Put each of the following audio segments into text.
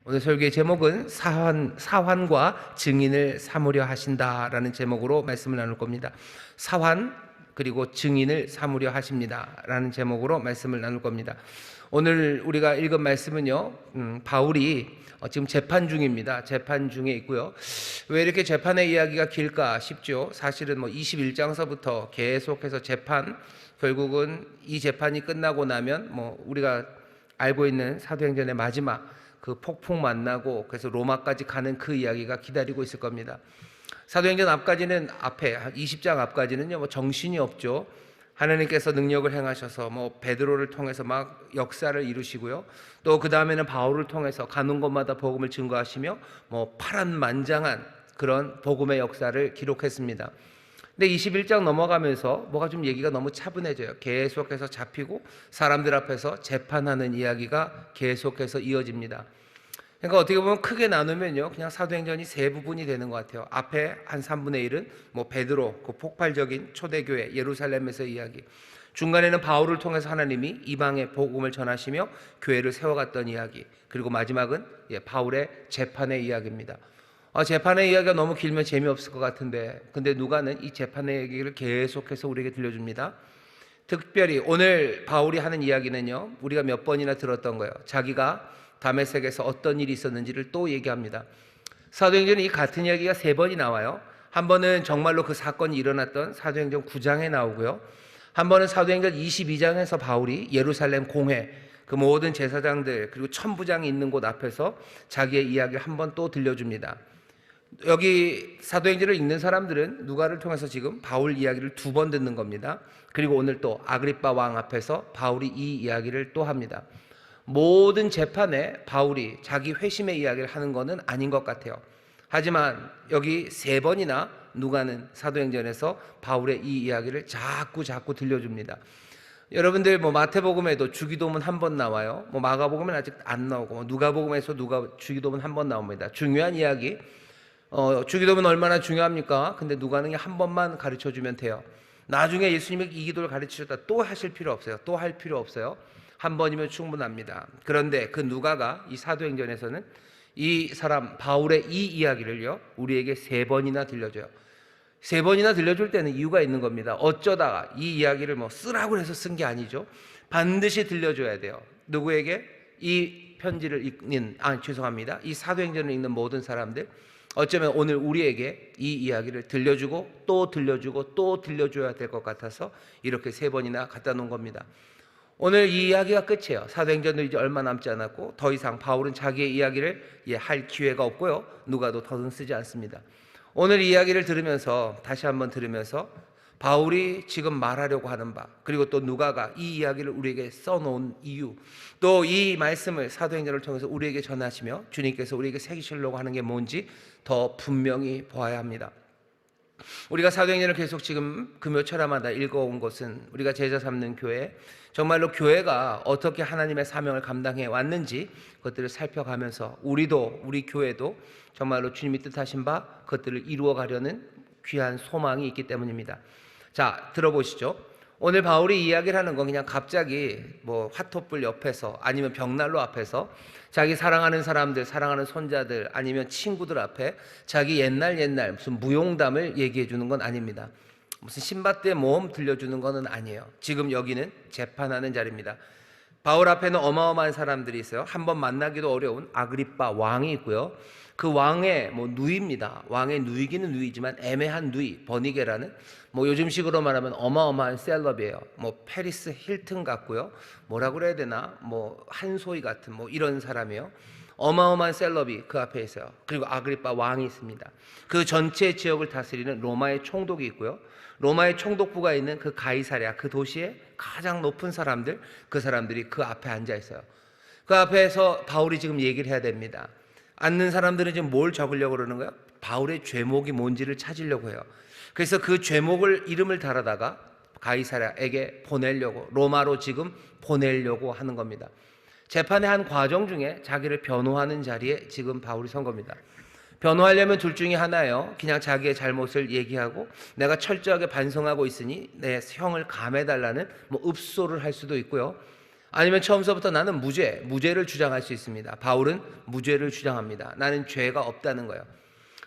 오늘 설교의 제목은 사환과 증인을 삼으려 하신다라는 제목으로 말씀을 나눌 겁니다. 사환 그리고 증인을 삼으려 하십니다라는 제목으로 말씀을 나눌 겁니다. 오늘 우리가 읽은 말씀은요, 바울이 지금 재판 중입니다. 재판 중에 있고요. 왜 이렇게 재판의 이야기가 길까 싶죠. 사실은 21장서부터 계속해서 재판, 결국은 이 재판이 끝나고 나면 우리가 알고 있는 사도행전의 마지막 그 폭풍 만나고 그래서 로마까지 가는 그 이야기가 기다리고 있을 겁니다. 사도행전 앞까지는 앞에 20장 앞까지는요 정신이 없죠. 하나님께서 능력을 행하셔서 베드로를 통해서 막 역사를 이루시고요. 또 그 다음에는 바울을 통해서 가는 곳마다 복음을 증거하시며 파란만장한 그런 복음의 역사를 기록했습니다. 근데 21장 넘어가면서 뭐가 좀 얘기가 너무 차분해져요. 계속해서 잡히고 사람들 앞에서 재판하는 이야기가 계속해서 이어집니다. 그러니까 어떻게 보면 크게 나누면요, 그냥 사도행전이 세 부분이 되는 것 같아요. 앞에 한 3분의 1은 베드로 그 폭발적인 초대교회 예루살렘에서의 이야기, 중간에는 바울을 통해서 하나님이 이방의 복음을 전하시며 교회를 세워갔던 이야기, 그리고 마지막은 바울의 재판의 이야기입니다. 재판의 이야기가 너무 길면 재미없을 것 같은데, 근데 누가는 이 재판의 얘기를 계속해서 우리에게 들려줍니다. 특별히 오늘 바울이 하는 이야기는요, 우리가 몇 번이나 들었던 거예요. 자기가 다메섹에서 어떤 일이 있었는지를 또 얘기합니다. 사도행전에 이 같은 이야기가 세 번이 나와요. 한 번은 정말로 그 사건이 일어났던 사도행전 9장에 나오고요. 한 번은 사도행전 22장에서 바울이 예루살렘 공회, 그 모든 제사장들 그리고 천부장이 있는 곳 앞에서 자기의 이야기를 한 번 또 들려줍니다. 여기 사도행전을 읽는 사람들은 누가를 통해서 지금 바울 이야기를 두 번 듣는 겁니다. 그리고 오늘 또 아그리빠 왕 앞에서 바울이 이 이야기를 또 합니다. 모든 재판에 바울이 자기 회심의 이야기를 하는 것은 아닌 것 같아요. 하지만 여기 세 번이나 누가는 사도행전에서 바울의 이 이야기를 자꾸 들려줍니다. 여러분들 마태복음에도 주기도문 한 번 나와요. 마가복음은 아직 안 나오고 누가복음에서 주기도문 한 번 나옵니다. 중요한 이야기. 주기도문 얼마나 중요합니까? 근데 누가는 한 번만 가르쳐주면 돼요. 나중에 예수님이 이 기도를 가르치셨다 또 하실 필요 없어요. 또 할 필요 없어요. 한 번이면 충분합니다. 그런데 그 누가가 이 사도행전에서는 이 사람 바울의 이 이야기를요 우리에게 세 번이나 들려줘요. 세 번이나 들려줄 때는 이유가 있는 겁니다. 어쩌다가 이 이야기를 쓰라고 해서 쓴 게 아니죠. 반드시 들려줘야 돼요. 누구에게? 이 편지를 읽는 이 사도행전을 읽는 모든 사람들, 어쩌면 오늘 우리에게 이 이야기를 들려주고 또 들려주고 또 들려줘야 될 것 같아서 이렇게 세 번이나 갖다 놓은 겁니다. 오늘 이 이야기가 끝이에요. 사도행전도 이제 얼마 남지 않았고 더 이상 바울은 자기의 이야기를 할 기회가 없고요, 누가도 더는 쓰지 않습니다. 오늘 이 이야기를 들으면서 다시 한번 들으면서 바울이 지금 말하려고 하는 바, 그리고 또 누가가 이 이야기를 우리에게 써놓은 이유, 또 이 말씀을 사도행전을 통해서 우리에게 전하시며 주님께서 우리에게 새기시려고 하는 게 뭔지 더 분명히 보아야 합니다. 우리가 사도행전을 계속 지금 금요철마다 읽어온 것은 우리가 제자 삼는 교회, 정말로 교회가 어떻게 하나님의 사명을 감당해 왔는지 그것들을 살펴가면서 우리 교회도 정말로 주님이 뜻하신 바 그것들을 이루어가려는 귀한 소망이 있기 때문입니다. 자, 들어보시죠. 오늘 바울이 이야기를 하는 건 그냥 갑자기 화토불 옆에서 아니면 벽난로 앞에서 자기 사랑하는 사람들, 사랑하는 손자들 아니면 친구들 앞에 자기 옛날 무슨 무용담을 얘기해 주는 건 아닙니다. 무슨 신밧드의 모험 들려주는 건 아니에요. 지금 여기는 재판하는 자리입니다. 바울 앞에는 어마어마한 사람들이 있어요. 한번 만나기도 어려운 아그리빠 왕이 있고요. 그 왕의 누이입니다. 왕의 누이기는 누이지만 애매한 누이, 버니게라는 요즘식으로 말하면 어마어마한 셀럽이에요. 페리스 힐튼 같고요. 뭐라고 그래야 되나? 한소희 같은 이런 사람이에요. 어마어마한 셀럽이 그 앞에 있어요. 그리고 아그리빠 왕이 있습니다. 그 전체 지역을 다스리는 로마의 총독이 있고요. 로마의 총독부가 있는 그 가이사랴, 그 도시의 가장 높은 사람들, 그 사람들이 그 앞에 앉아 있어요. 그 앞에서 바울이 지금 얘기를 해야 됩니다. 앉는 사람들은 지금 뭘 적으려고 그러는 거예요? 바울의 죄목이 뭔지를 찾으려고 해요. 그래서 그 죄목을 이름을 달아다가 가이사랴에게 보내려고, 로마로 지금 보내려고 하는 겁니다. 재판의 한 과정 중에 자기를 변호하는 자리에 지금 바울이 선 겁니다. 변호하려면 둘 중에 하나예요. 그냥 자기의 잘못을 얘기하고 내가 철저하게 반성하고 있으니 내 형을 감해달라는 읍소를 할 수도 있고요. 아니면 처음서부터 나는 무죄를 주장할 수 있습니다. 바울은 무죄를 주장합니다. 나는 죄가 없다는 거예요.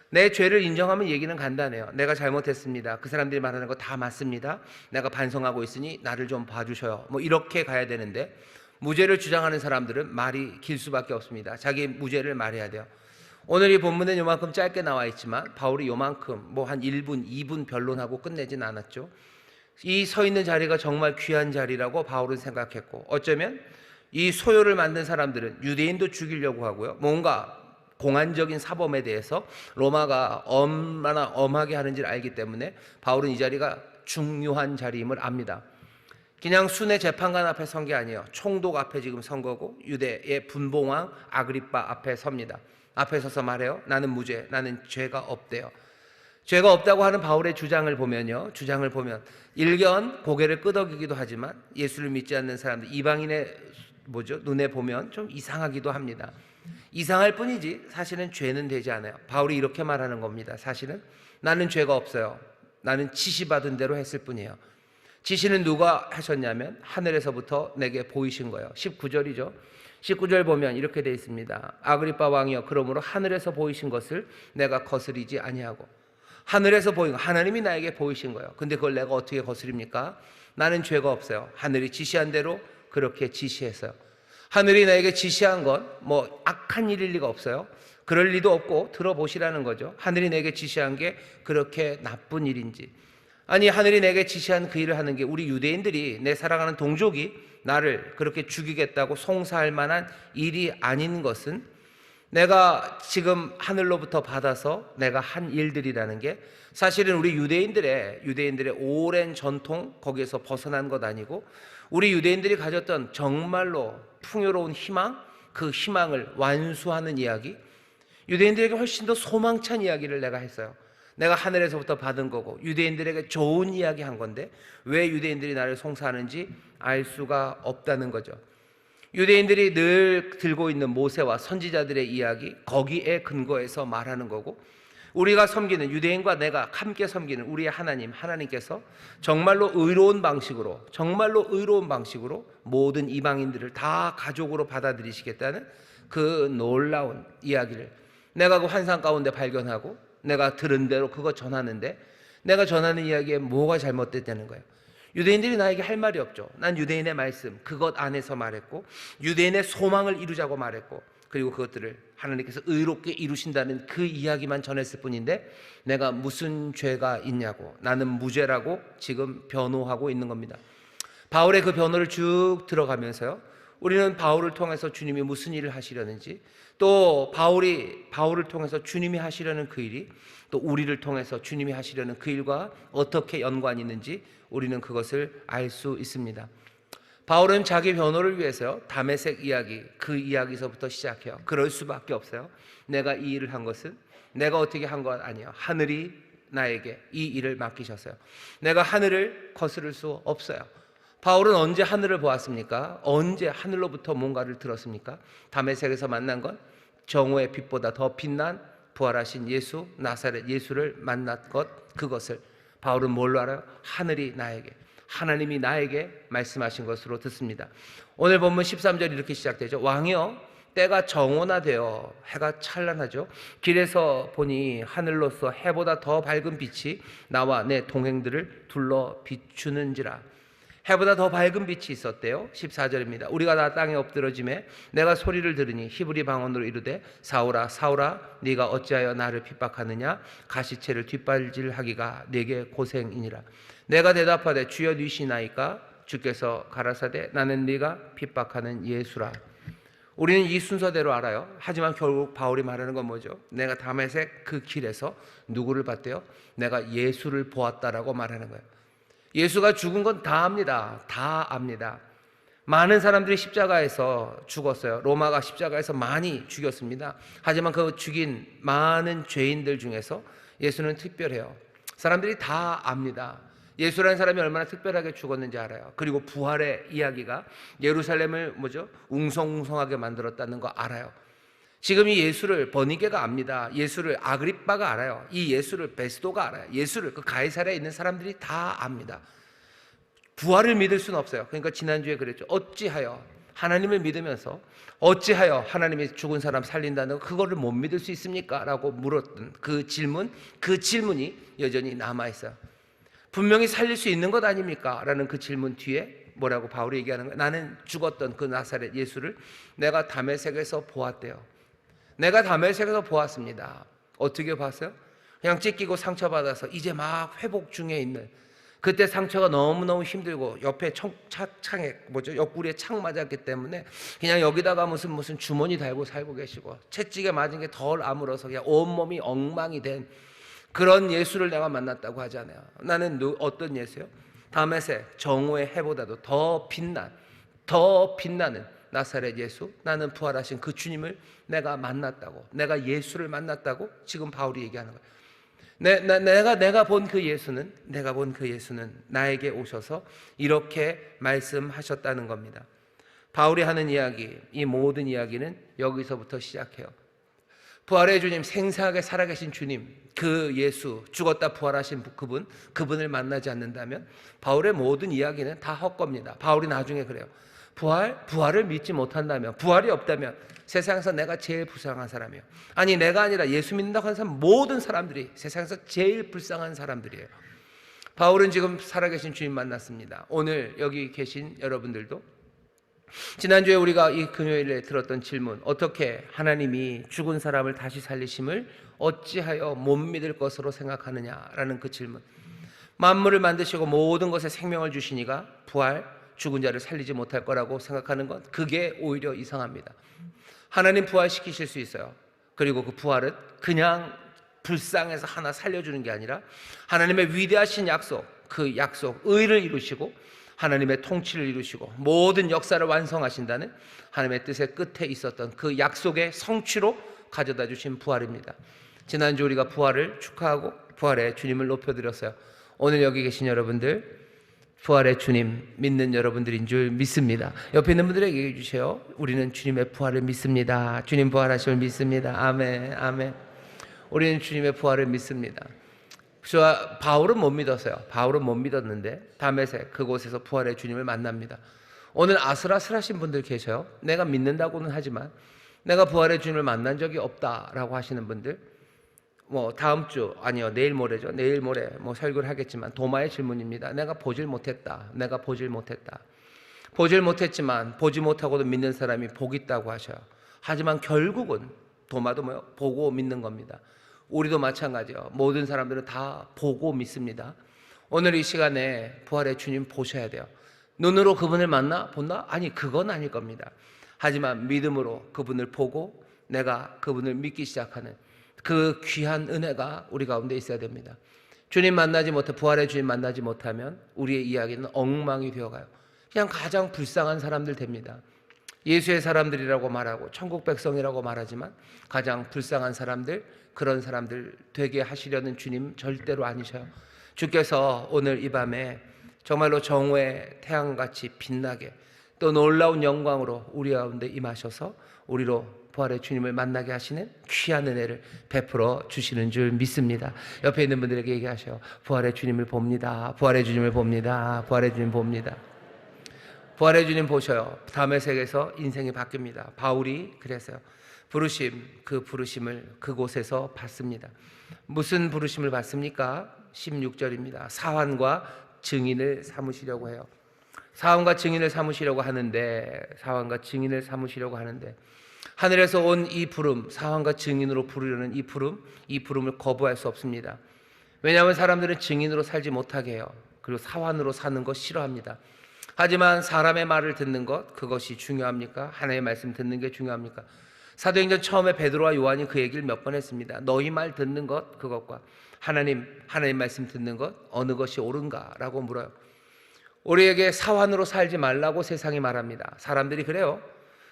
내 죄를 인정하면 얘기는 간단해요. 내가 잘못했습니다. 그 사람들이 말하는 거 다 맞습니다. 내가 반성하고 있으니 나를 좀 봐주셔요. 뭐 이렇게 가야 되는데, 무죄를 주장하는 사람들은 말이 길 수밖에 없습니다. 자기 무죄를 말해야 돼요. 오늘 이 본문은 요만큼 짧게 나와 있지만 바울이 요만큼 뭐 한 1분, 2분 변론하고 끝내진 않았죠. 이 서 있는 자리가 정말 귀한 자리라고 바울은 생각했고, 어쩌면 이 소요를 만든 사람들은 유대인도 죽이려고 하고요, 뭔가 공안적인 사범에 대해서 로마가 얼마나 엄하게 하는지를 알기 때문에 바울은 이 자리가 중요한 자리임을 압니다. 그냥 순회 재판관 앞에 선 게 아니에요. 총독 앞에 지금 선 거고, 유대의 분봉왕 아그리빠 앞에 섭니다. 앞에 서서 말해요. 나는 무죄, 나는 죄가 없대요. 죄가 없다고 하는 바울의 주장을 보면 일견 고개를 끄덕이기도 하지만 예수를 믿지 않는 사람들, 이방인의 눈에 보면 좀 이상하기도 합니다. 이상할 뿐이지 사실은 죄는 되지 않아요. 바울이 이렇게 말하는 겁니다. 사실은 나는 죄가 없어요. 나는 지시받은 대로 했을 뿐이에요. 지시는 누가 하셨냐면 하늘에서부터 내게 보이신 거예요. 19절이죠. 19절 보면 이렇게 되어 있습니다. 아그리빠 왕이여, 그러므로 하늘에서 보이신 것을 내가 거스리지 아니하고. 하늘에서 보인 거, 하나님이 나에게 보이신 거예요. 근데 그걸 내가 어떻게 거스립니까? 나는 죄가 없어요. 하늘이 지시한 대로 그렇게 지시했어요. 하늘이 나에게 지시한 건 뭐 악한 일일 리가 없어요. 그럴 리도 없고 들어보시라는 거죠. 하늘이 내게 지시한 게 그렇게 나쁜 일인지. 아니, 하늘이 내게 지시한 그 일을 하는 게 우리 유대인들이, 내 사랑하는 동족이 나를 그렇게 죽이겠다고 송사할 만한 일이 아닌 것은, 내가 지금 하늘로부터 받아서 내가 한 일들이라는 게 사실은 우리 유대인들의 오랜 전통, 거기에서 벗어난 것 아니고, 우리 유대인들이 가졌던 정말로 풍요로운 희망, 그 희망을 완수하는 이야기, 유대인들에게 훨씬 더 소망찬 이야기를 내가 했어요. 내가 하늘에서부터 받은 거고 유대인들에게 좋은 이야기 한 건데 왜 유대인들이 나를 송사하는지 알 수가 없다는 거죠. 유대인들이 늘 들고 있는 모세와 선지자들의 이야기, 거기에 근거해서 말하는 거고, 우리가 섬기는, 유대인과 내가 함께 섬기는 우리의 하나님께서 정말로 의로운 방식으로 모든 이방인들을 다 가족으로 받아들이시겠다는 그 놀라운 이야기를 내가 그 환상 가운데 발견하고, 내가 들은 대로 그거 전하는데, 내가 전하는 이야기에 뭐가 잘못됐다는 거예요. 유대인들이 나에게 할 말이 없죠. 난 유대인의 말씀, 그것 안에서 말했고, 유대인의 소망을 이루자고 말했고, 그리고 그것들을 하나님께서 의롭게 이루신다는 그 이야기만 전했을 뿐인데, 내가 무슨 죄가 있냐고, 나는 무죄라고 지금 변호하고 있는 겁니다. 바울의 그 변호를 쭉 들어가면서요, 우리는 바울을 통해서 주님이 무슨 일을 하시려는지, 또 바울을 통해서 주님이 하시려는 그 일이 또 우리를 통해서 주님이 하시려는 그 일과 어떻게 연관이 있는지 우리는 그것을 알 수 있습니다. 바울은 자기 변호를 위해서 다메섹 이야기, 그 이야기서부터 시작해요. 그럴 수밖에 없어요. 내가 이 일을 한 것은 내가 어떻게 한 것 아니에요. 하늘이 나에게 이 일을 맡기셨어요. 내가 하늘을 거스를 수 없어요. 바울은 언제 하늘을 보았습니까? 언제 하늘로부터 뭔가를 들었습니까? 다메섹에서 만난 건 정오의 빛보다 더 빛난 부활하신 예수, 나사렛 예수를 만난 것, 그것을 바울은 뭘로 알아요? 하나님이 나에게 말씀하신 것으로 듣습니다. 오늘 본문 13절이 이렇게 시작되죠. 왕이여, 때가 정오나 되어 해가 찬란하죠. 길에서 보니 하늘로서 해보다 더 밝은 빛이 나와 내 동행들을 둘러 비추는지라. 해보다 더 밝은 빛이 있었대요. 14절입니다. 우리가 다 땅에 엎드러짐에 내가 소리를 들으니 히브리 방언으로 이르되 사울아 사울아 네가 어찌하여 나를 핍박하느냐. 가시체를 뒷발질하기가 네게 고생이니라. 내가 대답하되 주여 니시나이까. 주께서 가라사대 나는 네가 핍박하는 예수라. 우리는 이 순서대로 알아요. 하지만 결국 바울이 말하는 건 뭐죠? 내가 다메섹 그 길에서 누구를 봤대요? 내가 예수를 보았다라고 말하는 거예요. 예수가 죽은 건 다 압니다. 다 압니다. 많은 사람들이 십자가에서 죽었어요. 로마가 십자가에서 많이 죽였습니다. 하지만 그 죽인 많은 죄인들 중에서 예수는 특별해요. 사람들이 다 압니다. 예수라는 사람이 얼마나 특별하게 죽었는지 알아요. 그리고 부활의 이야기가 예루살렘을 웅성웅성하게 만들었다는 거 알아요. 지금 이 예수를 버니게가 압니다. 예수를 아그리빠가 알아요. 이 예수를 베스도가 알아요. 예수를 그 가이사랴에 있는 사람들이 다 압니다. 부활을 믿을 수는 없어요. 그러니까 지난주에 그랬죠. 어찌하여 하나님을 믿으면서 어찌하여 하나님이 죽은 사람 살린다는 그거를 못 믿을 수 있습니까? 라고 물었던 그 질문이 여전히 남아있어요. 분명히 살릴 수 있는 것 아닙니까? 라는 그 질문 뒤에 뭐라고 바울이 얘기하는 거예요? 나는 죽었던 그 나사렛 예수를 내가 다메섹에서 보았대요. 내가 다메섹에서 보았습니다. 어떻게 봤어요? 그냥 찢기고 상처받아서 이제 막 회복 중에 있는, 그때 상처가 너무너무 힘들고 옆에 옆구리에 창 맞았기 때문에 그냥 여기다가 무슨 주머니 달고 살고 계시고 채찍에 맞은 게 덜 아물어서 그냥 온몸이 엉망이 된 그런 예수를 내가 만났다고 하잖아요. 나는 어떤 예수요? 다메섹 정오의 해보다도 더 빛나는 나사렛 예수, 나는 부활하신 그 주님을 내가 만났다고, 내가 예수를 만났다고 지금 바울이 얘기하는 거예요. 내가 본 그 예수는 나에게 오셔서 이렇게 말씀하셨다는 겁니다. 바울이 하는 이야기, 이 모든 이야기는 여기서부터 시작해요. 부활의 주님, 생생하게 살아계신 주님, 그 예수, 죽었다 부활하신 그분을 만나지 않는다면 바울의 모든 이야기는 다 헛겁니다. 바울이 나중에 그래요. 부활을 믿지 못한다면, 부활이 없다면 세상에서 내가 제일 불쌍한 사람이에요. 아니, 내가 아니라 예수 믿는다고 하는 사람, 모든 사람들이 세상에서 제일 불쌍한 사람들이에요. 바울은 지금 살아계신 주님 만났습니다. 오늘 여기 계신 여러분들도 지난주에 우리가 이 금요일에 들었던 질문, 어떻게 하나님이 죽은 사람을 다시 살리심을 어찌하여 못 믿을 것으로 생각하느냐라는 그 질문. 만물을 만드시고 모든 것에 생명을 주시니가 죽은 자를 살리지 못할 거라고 생각하는 것, 그게 오히려 이상합니다. 하나님 부활시키실 수 있어요. 그리고 그 부활은 그냥 불쌍해서 하나 살려주는 게 아니라 하나님의 위대하신 약속, 그 약속, 의를 이루시고 하나님의 통치를 이루시고 모든 역사를 완성하신다는 하나님의 뜻의 끝에 있었던 그 약속의 성취로 가져다 주신 부활입니다. 지난주 우리가 부활을 축하하고 부활의 주님을 높여드렸어요. 오늘 여기 계신 여러분들, 부활의 주님 믿는 여러분들인 줄 믿습니다. 옆에 있는 분들에게 얘기해 주세요. 우리는 주님의 부활을 믿습니다. 주님 부활하심을 믿습니다. 아멘, 아멘. 우리는 주님의 부활을 믿습니다. 바울은 못 믿었어요. 바울은 못 믿었는데 다메섹 그곳에서 부활의 주님을 만납니다. 오늘 아슬아슬하신 분들 계셔요. 내가 믿는다고는 하지만 내가 부활의 주님을 만난 적이 없다라고 하시는 분들, 다음 주, 아니요, 내일 모레죠. 내일 모레 설교를 하겠지만 도마의 질문입니다. 내가 보질 못했다. 보질 못했지만 보지 못하고도 믿는 사람이 복 있다고 하셔요. 하지만 결국은 도마도 보고 믿는 겁니다. 우리도 마찬가지예요. 모든 사람들은 다 보고 믿습니다. 오늘 이 시간에 부활의 주님 보셔야 돼요. 눈으로 그분을 본다? 아니, 그건 아닐 겁니다. 하지만 믿음으로 그분을 보고 내가 그분을 믿기 시작하는 그 귀한 은혜가 우리 가운데 있어야 됩니다. 부활의 주님 만나지 못하면 우리의 이야기는 엉망이 되어가요. 그냥 가장 불쌍한 사람들 됩니다. 예수의 사람들이라고 말하고 천국 백성이라고 말하지만 가장 불쌍한 사람들, 그런 사람들 되게 하시려는 주님 절대로 아니셔요. 주께서 오늘 이 밤에 정말로 정오의 태양같이 빛나게 또 놀라운 영광으로 우리 가운데 임하셔서 우리로 부활의 주님을 만나게 하시는 귀한 은혜를 베풀어 주시는 줄 믿습니다. 옆에 있는 분들에게 얘기하셔요. 부활의 주님을 봅니다. 부활의 주님을 봅니다. 부활의 주님 봅니다. 부활의 주님 보셔요. 다메섹에서 인생이 바뀝니다. 바울이 그랬어요. 그 부르심을 그곳에서 받습니다. 무슨 부르심을 받습니까? 16절입니다. 사환과 증인을 삼으시려고 해요. 사환과 증인을 삼으시려고 하는데 하늘에서 온 이 부름, 사환과 증인으로 부르려는 이 부름을 거부할 수 없습니다. 왜냐하면 사람들은 증인으로 살지 못하게 해요. 그리고 사환으로 사는 거 싫어합니다. 하지만 사람의 말을 듣는 것, 그것이 중요합니까? 하나님의 말씀 듣는 게 중요합니까? 사도행전 처음에 베드로와 요한이 그 얘기를 몇 번 했습니다. 너희 말 듣는 것, 그것과 하나님 말씀 듣는 것, 어느 것이 옳은가라고 물어요. 우리에게 사환으로 살지 말라고 세상이 말합니다. 사람들이 그래요.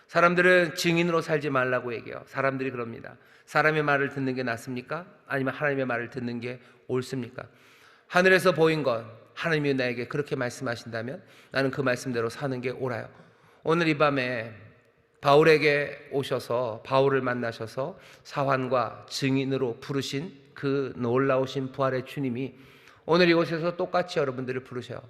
사람들은 증인으로 살지 말라고 얘기해요. 사람들이 그럽니다. 사람의 말을 듣는 게 낫습니까? 아니면 하나님의 말을 듣는 게 옳습니까? 하늘에서 보인 것, 하나님이 나에게 그렇게 말씀하신다면 나는 그 말씀대로 사는 게 옳아요. 오늘 이 밤에 바울에게 오셔서 바울을 만나셔서 사환과 증인으로 부르신 그 놀라우신 부활의 주님이 오늘 이곳에서 똑같이 여러분들을 부르셔요.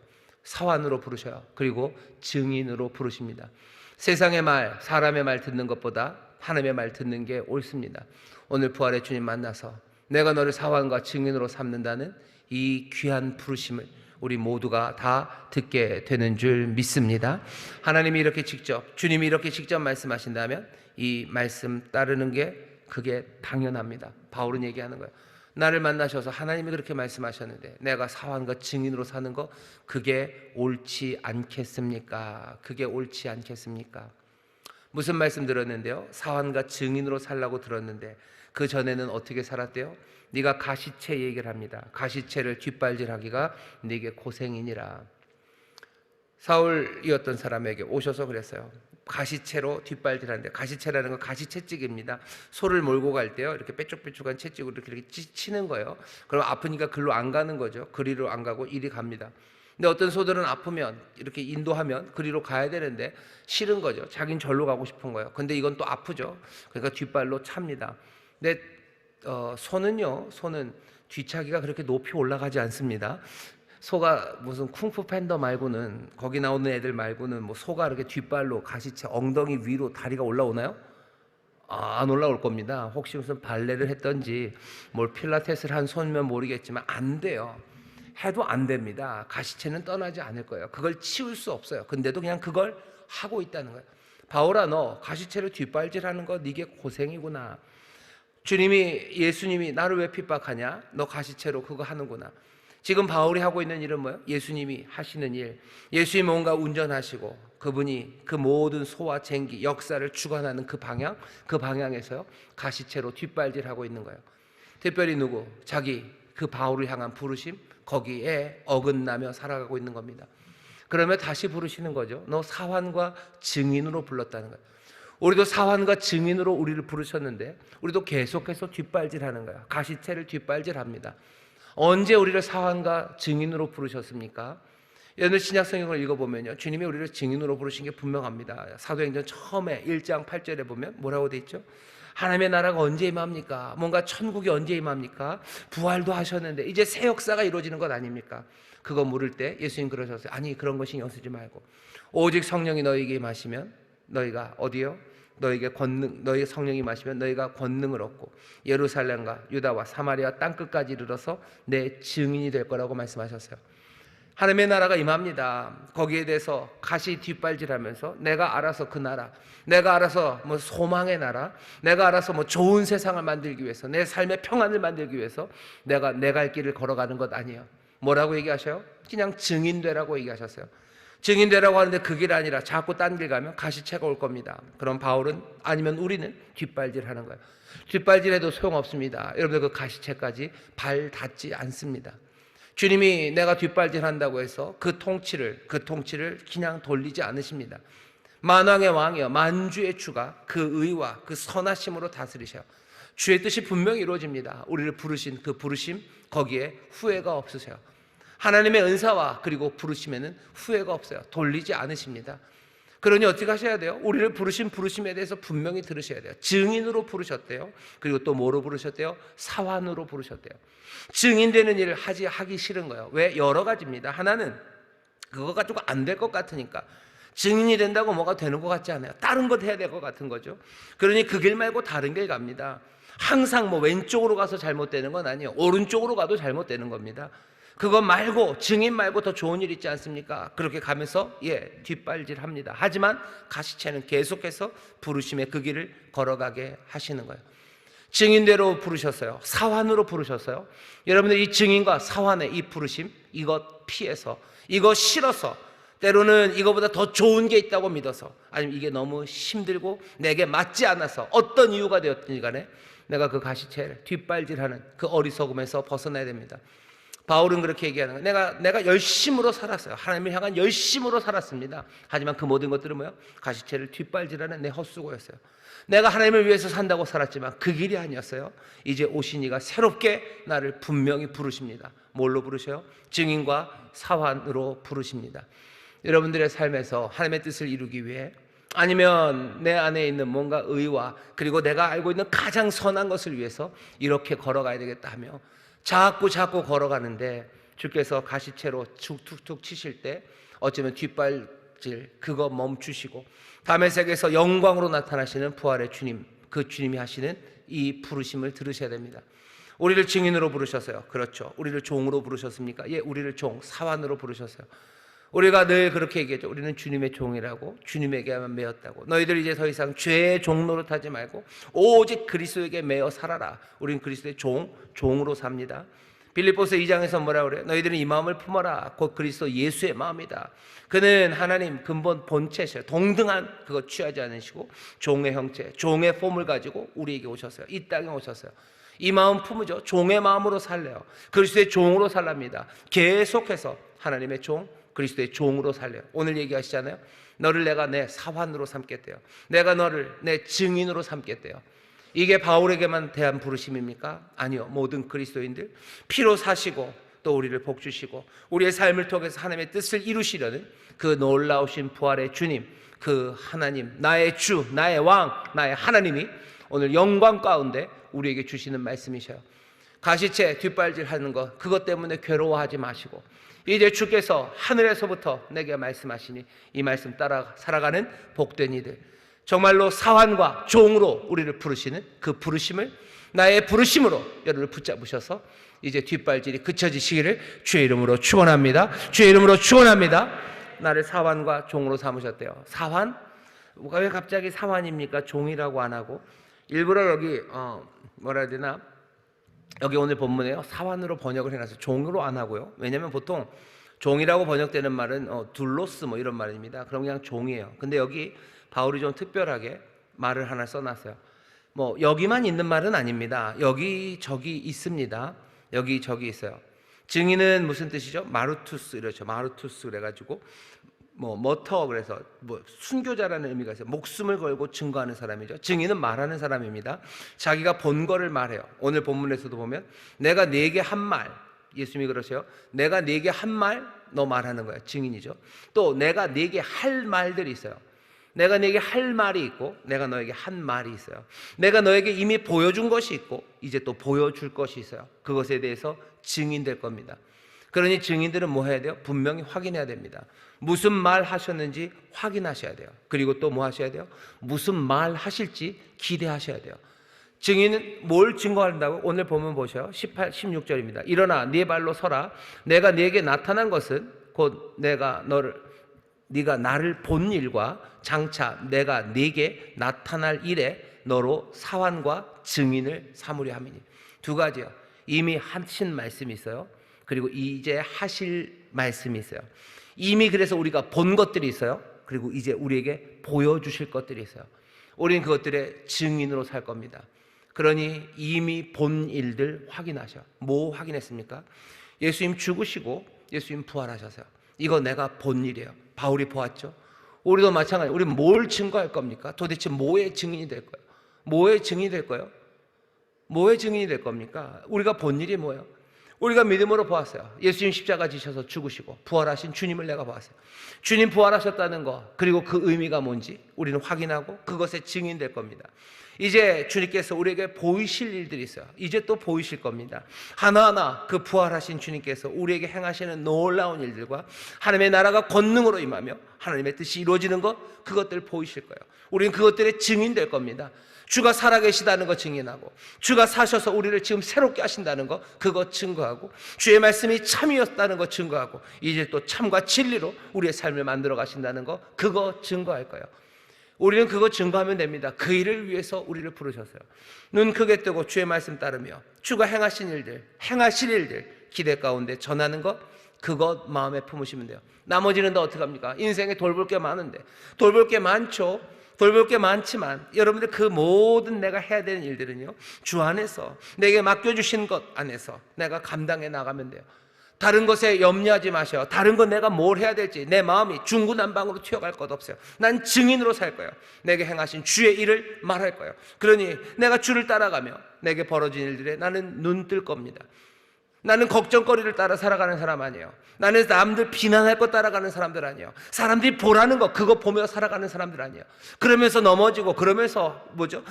사환으로 부르셔요. 그리고 증인으로 부르십니다. 세상의 말, 사람의 말 듣는 것보다 하나님의 말 듣는 게 옳습니다. 오늘 부활의 주님 만나서 내가 너를 사환과 증인으로 삼는다는 이 귀한 부르심을 우리 모두가 다 듣게 되는 줄 믿습니다. 하나님이 이렇게 직접, 주님이 이렇게 직접 말씀하신다면 이 말씀 따르는 게 그게 당연합니다. 바울은 얘기하는 거예요. 나를 만나셔서 하나님이 그렇게 말씀하셨는데 내가 사환과 증인으로 사는 거 그게 옳지 않겠습니까? 그게 옳지 않겠습니까? 무슨 말씀 들었는데요? 사환과 증인으로 살라고 들었는데 그 전에는 어떻게 살았대요? 네가 가시체 얘기를 합니다. 가시체를 뒷발질하기가 네게 고생이니라. 사울이었던 사람에게 오셔서 그랬어요. 가시채로 뒷발질하는데, 가시채라는 건 가시채찍입니다. 소를 몰고 갈 때요 이렇게 빼쭉빼쭉한 채찍으로 이렇게 치는 거예요. 그럼 아프니까 글로 안 가는 거죠. 그리로 안 가고 이리 갑니다. 근데 어떤 소들은 아프면 이렇게 인도하면 그리로 가야 되는데 싫은 거죠. 자긴 절로 가고 싶은 거예요. 근데 이건 또 아프죠. 그러니까 뒷발로 찹니다. 근데 소는 뒤차기가 그렇게 높이 올라가지 않습니다. 소가 무슨 쿵푸 팬더 말고는, 거기 나오는 애들 말고는 뭐 소가 이렇게 뒷발로 가시체 엉덩이 위로 다리가 올라오나요? 안 올라올 겁니다. 혹시 무슨 발레를 했던지 뭘 필라테스를 한 소면 모르겠지만 안 돼요. 해도 안 됩니다. 가시체는 떠나지 않을 거예요. 그걸 치울 수 없어요. 근데도 그냥 그걸 하고 있다는 거예요. 바울아, 너 가시체로 뒷발질하는 거 네게 고생이구나. 예수님이 나를 왜 핍박하냐? 너 가시체로 그거 하는구나. 지금 바울이 하고 있는 일은 뭐예요? 예수님이 하시는 일. 예수님이 뭔가 운전하시고 그분이 그 모든 소와 쟁기, 역사를 주관하는 그 방향에서요 가시체로 뒷발질하고 있는 거예요. 특별히 누구? 자기 그 바울을 향한 부르심, 거기에 어긋나며 살아가고 있는 겁니다. 그러면 다시 부르시는 거죠. 너 사환과 증인으로 불렀다는 거예요. 우리도 사환과 증인으로 우리를 부르셨는데 우리도 계속해서 뒷발질하는 거예요. 가시체를 뒷발질합니다. 언제 우리를 사환과 증인으로 부르셨습니까? 오늘 신약 성경을 읽어보면요 주님이 우리를 증인으로 부르신 게 분명합니다. 사도행전 처음에 1장 8절에 보면 뭐라고 돼 있죠? 하나님의 나라가 언제 임합니까? 뭔가 천국이 언제 임합니까? 부활도 하셨는데 이제 새 역사가 이루어지는 것 아닙니까? 그거 물을 때 예수님 그러셨어요. 아니, 그런 거 신경 쓰지 말고 오직 성령이 너희에게 임하시면 너희가 어디요? 너희 성령이 마시면 너희가 권능을 얻고 예루살렘과 유다와 사마리아 땅끝까지 이르러서 내 증인이 될 거라고 말씀하셨어요. 하나님의 나라가 임합니다. 거기에 대해서 가시 뒷발질하면서 내가 알아서 그 나라, 내가 알아서 뭐 소망의 나라, 내가 알아서 뭐 좋은 세상을 만들기 위해서, 내 삶의 평안을 만들기 위해서 내가 내 갈 길을 걸어가는 것 아니에요. 뭐라고 얘기하셔요? 그냥 증인되라고 얘기하셨어요. 증인되라고 하는데 그 길 아니라 자꾸 딴 길 가면 가시체가 올 겁니다. 그럼 바울은, 아니면 우리는 뒷발질하는 거예요. 뒷발질해도 소용없습니다. 여러분들 그 가시체까지 발 닿지 않습니다. 주님이 내가 뒷발질한다고 해서 그 통치를 그냥 돌리지 않으십니다. 만왕의 왕이여 만주의 주가 그 의와 그 선하심으로 다스리셔요. 주의 뜻이 분명히 이루어집니다. 우리를 부르신 그 부르심, 거기에 후회가 없으세요. 하나님의 은사와 그리고 부르심에는 후회가 없어요. 돌리지 않으십니다. 그러니 어떻게 하셔야 돼요? 우리를 부르신 부르심에 대해서 분명히 들으셔야 돼요. 증인으로 부르셨대요. 그리고 또 뭐로 부르셨대요? 사환으로 부르셨대요. 증인되는 일을 하기 싫은 거예요. 왜? 여러 가지입니다. 하나는 그거 가지고 안 될 것 같으니까. 증인이 된다고 뭐가 되는 것 같지 않아요. 다른 것 해야 될 것 같은 거죠. 그러니 그 길 말고 다른 길 갑니다. 항상 뭐 왼쪽으로 가서 잘못되는 건 아니에요. 오른쪽으로 가도 잘못되는 겁니다. 그거 말고, 증인 말고 더 좋은 일 있지 않습니까? 그렇게 가면서 뒷발질합니다. 하지만 가시체는 계속해서 부르심의 그 길을 걸어가게 하시는 거예요. 증인대로 부르셨어요. 사환으로 부르셨어요. 여러분들 이 증인과 사환의 이 부르심, 이것 피해서, 이거 싫어서, 때로는 이거보다 더 좋은 게 있다고 믿어서, 아니면 이게 너무 힘들고 내게 맞지 않아서 어떤 이유가 되었든지 간에 내가 그 가시체를 뒷발질하는 그 어리석음에서 벗어나야 됩니다. 바울은 그렇게 얘기하는 거예요. 내가 열심으로 살았어요. 하나님을 향한 열심으로 살았습니다. 하지만 그 모든 것들은 뭐예요? 가시체를 뒷발질하는 내 헛수고였어요. 내가 하나님을 위해서 산다고 살았지만 그 길이 아니었어요. 이제 오신 이가 새롭게 나를 분명히 부르십니다. 뭘로 부르셔요? 증인과 사환으로 부르십니다. 여러분들의 삶에서 하나님의 뜻을 이루기 위해, 아니면 내 안에 있는 뭔가 의와 그리고 내가 알고 있는 가장 선한 것을 위해서 이렇게 걸어가야 되겠다 하며 자꾸 걸어가는데 주께서 가시체로 툭툭툭 치실 때 어쩌면 뒷발질 그거 멈추시고 다메섹에서 영광으로 나타나시는 부활의 주님, 그 주님이 하시는 이 부르심을 들으셔야 됩니다. 우리를 증인으로 부르셨어요. 그렇죠. 우리를 종으로 부르셨습니까? 예, 우리를 종, 사환으로 부르셨어요. 우리가 늘 그렇게 얘기했죠. 우리는 주님의 종이라고, 주님에게만 매였다고. 너희들 이제 더 이상 죄의 종 노릇하지 말고 오직 그리스도에게 매여 살아라. 우리는 그리스도의 종으로 삽니다. 빌립보서 2장에서 뭐라 그래요? 너희들은 이 마음을 품어라. 곧 그리스도 예수의 마음이다. 그는 하나님 근본 본체셔. 동등한 그거 취하지 않으시고 종의 형체, 종의 폼을 가지고 우리에게 오셨어요. 이 땅에 오셨어요. 이 마음 품으죠. 종의 마음으로 살래요. 그리스도의 종으로 살랍니다. 계속해서 하나님의 종, 그리스도의 종으로 살래요. 오늘 얘기하시잖아요. 너를 내가 내 사환으로 삼겠대요. 내가 너를 내 증인으로 삼겠대요. 이게 바울에게만 대한 부르심입니까? 아니요. 모든 그리스도인들 피로 사시고 또 우리를 복주시고 우리의 삶을 통해서 하나님의 뜻을 이루시려는 그 놀라우신 부활의 주님, 그 하나님, 나의 주, 나의 왕, 나의 하나님이 오늘 영광 가운데 우리에게 주시는 말씀이셔요. 가시채 뒷발질하는 것, 그것 때문에 괴로워하지 마시고 이제 주께서 하늘에서부터 내게 말씀하시니 이 말씀 따라 살아가는 복된 이들, 정말로 사환과 종으로 우리를 부르시는 그 부르심을 나의 부르심으로 여러분을 붙잡으셔서 이제 뒷발질이 그쳐지시기를 주의 이름으로 축원합니다. 주의 이름으로 축원합니다. 나를 사환과 종으로 삼으셨대요. 사환? 왜 갑자기 사환입니까? 종이라고 안 하고 일부러 여기 뭐라 해야 되나, 여기 오늘 본문에요 사환으로 번역을 해놨어요. 종으로 안 하고요. 왜냐하면 보통 종이라고 번역되는 말은 둘로스 뭐 이런 말입니다. 그럼 그냥 종이에요. 근데 여기 바울이 좀 특별하게 말을 하나 써놨어요. 뭐 여기만 있는 말은 아닙니다. 여기 저기 있습니다. 여기 저기 있어요. 증인은 무슨 뜻이죠? 마르투스 이렇죠. 마르투스 그래가지고 뭐 머터, 그래서 뭐 순교자라는 의미가 있어요. 목숨을 걸고 증거하는 사람이죠. 증인은 말하는 사람입니다. 자기가 본 거를 말해요. 오늘 본문에서도 보면 내가 네게 한 말, 예수님이 그러세요. 내가 네게 한 말 너 말하는 거야. 증인이죠. 또 내가 네게 할 말들이 있어요. 내가 네게 할 말이 있고 내가 너에게 한 말이 있어요. 내가 너에게 이미 보여준 것이 있고 이제 또 보여줄 것이 있어요. 그것에 대해서 증인될 겁니다. 그러니 증인들은 뭐 해야 돼요? 분명히 확인해야 됩니다. 무슨 말 하셨는지 확인하셔야 돼요. 그리고 또 뭐 하셔야 돼요? 무슨 말 하실지 기대하셔야 돼요. 증인은 뭘 증거한다고? 오늘 보면 보셔요. 16절입니다. 일어나 네 발로 서라. 내가 네게 나타난 것은 곧 네가 나를 본 일과 장차 내가 네게 나타날 일에 너로 사환과 증인을 삼으려 함이니. 두 가지요. 이미 하신 말씀이 있어요. 그리고 이제 하실 말씀이 있어요. 이미 그래서 우리가 본 것들이 있어요. 그리고 이제 우리에게 보여주실 것들이 있어요. 우리는 그것들의 증인으로 살 겁니다. 그러니 이미 본 일들 확인하셔. 뭐 확인했습니까? 예수님 죽으시고 예수님 부활하셔서요. 이거 내가 본 일이에요. 바울이 보았죠. 우리도 마찬가지. 우리 뭘 증거할 겁니까? 도대체 뭐의 증인이 될 거예요? 뭐의 증인이 될 거예요? 뭐의 증인이 될 겁니까? 우리가 본 일이 뭐예요? 우리가 믿음으로 보았어요. 예수님 십자가 지셔서 죽으시고 부활하신 주님을 내가 보았어요. 주님 부활하셨다는 거, 그리고 그 의미가 뭔지 우리는 확인하고 그것에 증인될 겁니다. 이제 주님께서 우리에게 보이실 일들이 있어요. 이제 또 보이실 겁니다. 하나하나 그 부활하신 주님께서 우리에게 행하시는 놀라운 일들과 하나님의 나라가 권능으로 임하며 하나님의 뜻이 이루어지는 것, 그것들 보이실 거예요. 우리는 그것들의 증인될 겁니다. 주가 살아계시다는 거 증인하고, 주가 사셔서 우리를 지금 새롭게 하신다는 거, 그거 증거하고, 주의 말씀이 참이었다는 거 증거하고, 이제 또 참과 진리로 우리의 삶을 만들어 가신다는 거, 그거 증거할 거예요. 우리는 그거 증거하면 됩니다. 그 일을 위해서 우리를 부르셨어요. 눈 크게 뜨고 주의 말씀 따르며 주가 행하신 일들, 행하실 일들 기대 가운데 전하는 것, 그것 마음에 품으시면 돼요. 나머지는 다 어떻게 합니까? 인생에 돌볼 게 많은데, 돌볼 게 많죠. 돌볼 게 많지만 여러분들 그 모든 내가 해야 되는 일들은요, 주 안에서 내게 맡겨주신 것 안에서 내가 감당해 나가면 돼요. 다른 것에 염려하지 마셔요. 다른 건 내가 뭘 해야 될지 내 마음이 중구난방으로 튀어갈 것 없어요. 난 증인으로 살 거예요. 내게 행하신 주의 일을 말할 거예요. 그러니 내가 주를 따라가며 내게 벌어진 일들에 나는 눈 뜰 겁니다. 나는 걱정거리를 따라 살아가는 사람 아니에요. 나는 남들 비난할 거 따라가는 사람들 아니에요. 사람들이 보라는 거 그거 보며 살아가는 사람들 아니에요. 그러면서 넘어지고 그러면서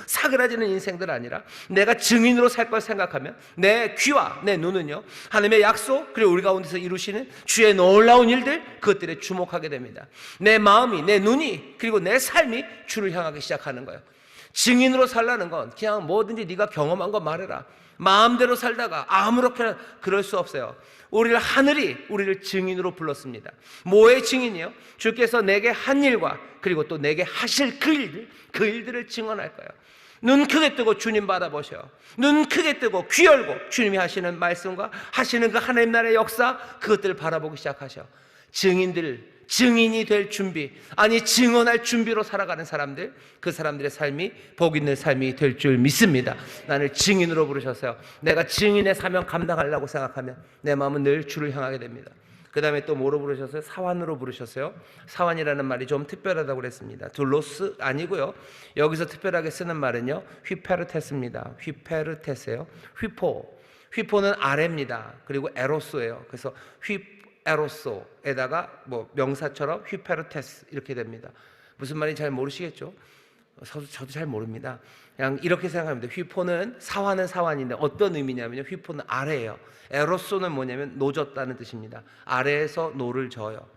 사그라지는 인생들 아니라 내가 증인으로 살 걸 생각하면 내 귀와 내 눈은요 하나님의 약속 그리고 우리 가운데서 이루시는 주의 놀라운 일들 그것들에 주목하게 됩니다. 내 마음이 내 눈이 그리고 내 삶이 주를 향하기 시작하는 거예요. 증인으로 살라는 건 그냥 뭐든지 네가 경험한 거 말해라 마음대로 살다가 아무렇게나 그럴 수 없어요. 하늘이 우리를 증인으로 불렀습니다. 뭐의 증인이요? 주께서 내게 한 일과 그리고 또 내게 하실 그 일들을 증언할 거예요. 눈 크게 뜨고 주님 바라보셔. 눈 크게 뜨고 귀 열고 주님이 하시는 말씀과 하시는 그 하나님 나라의 역사 그것들을 바라보기 시작하셔. 증인이 될 준비, 아니 증언할 준비로 살아가는 사람들, 그 사람들의 삶이 복 있는 삶이 될 줄 믿습니다. 나를 증인으로 부르셨어요. 내가 증인의 사명 감당하려고 생각하면 내 마음은 늘 주를 향하게 됩니다. 그 다음에 또 뭐로 부르셨어요? 사환으로 부르셨어요. 사환이라는 말이 좀 특별하다고 그랬습니다. 둘로스 아니고요. 여기서 특별하게 쓰는 말은요 휘페르테스입니다. 휘페르테스예요. 휘포는 아래입니다. 그리고 에로스예요. 그래서 에로소에다가 명사처럼 휘페르테스 이렇게 됩니다. 무슨 말인지 잘 모르시겠죠? 저도 잘 모릅니다. 그냥 이렇게 생각합니다. 휘포는 사환은 사환인데 어떤 의미냐면요 휘포는 아래예요. 에로소는 뭐냐면 노졌다는 뜻입니다. 아래에서 노를 져요.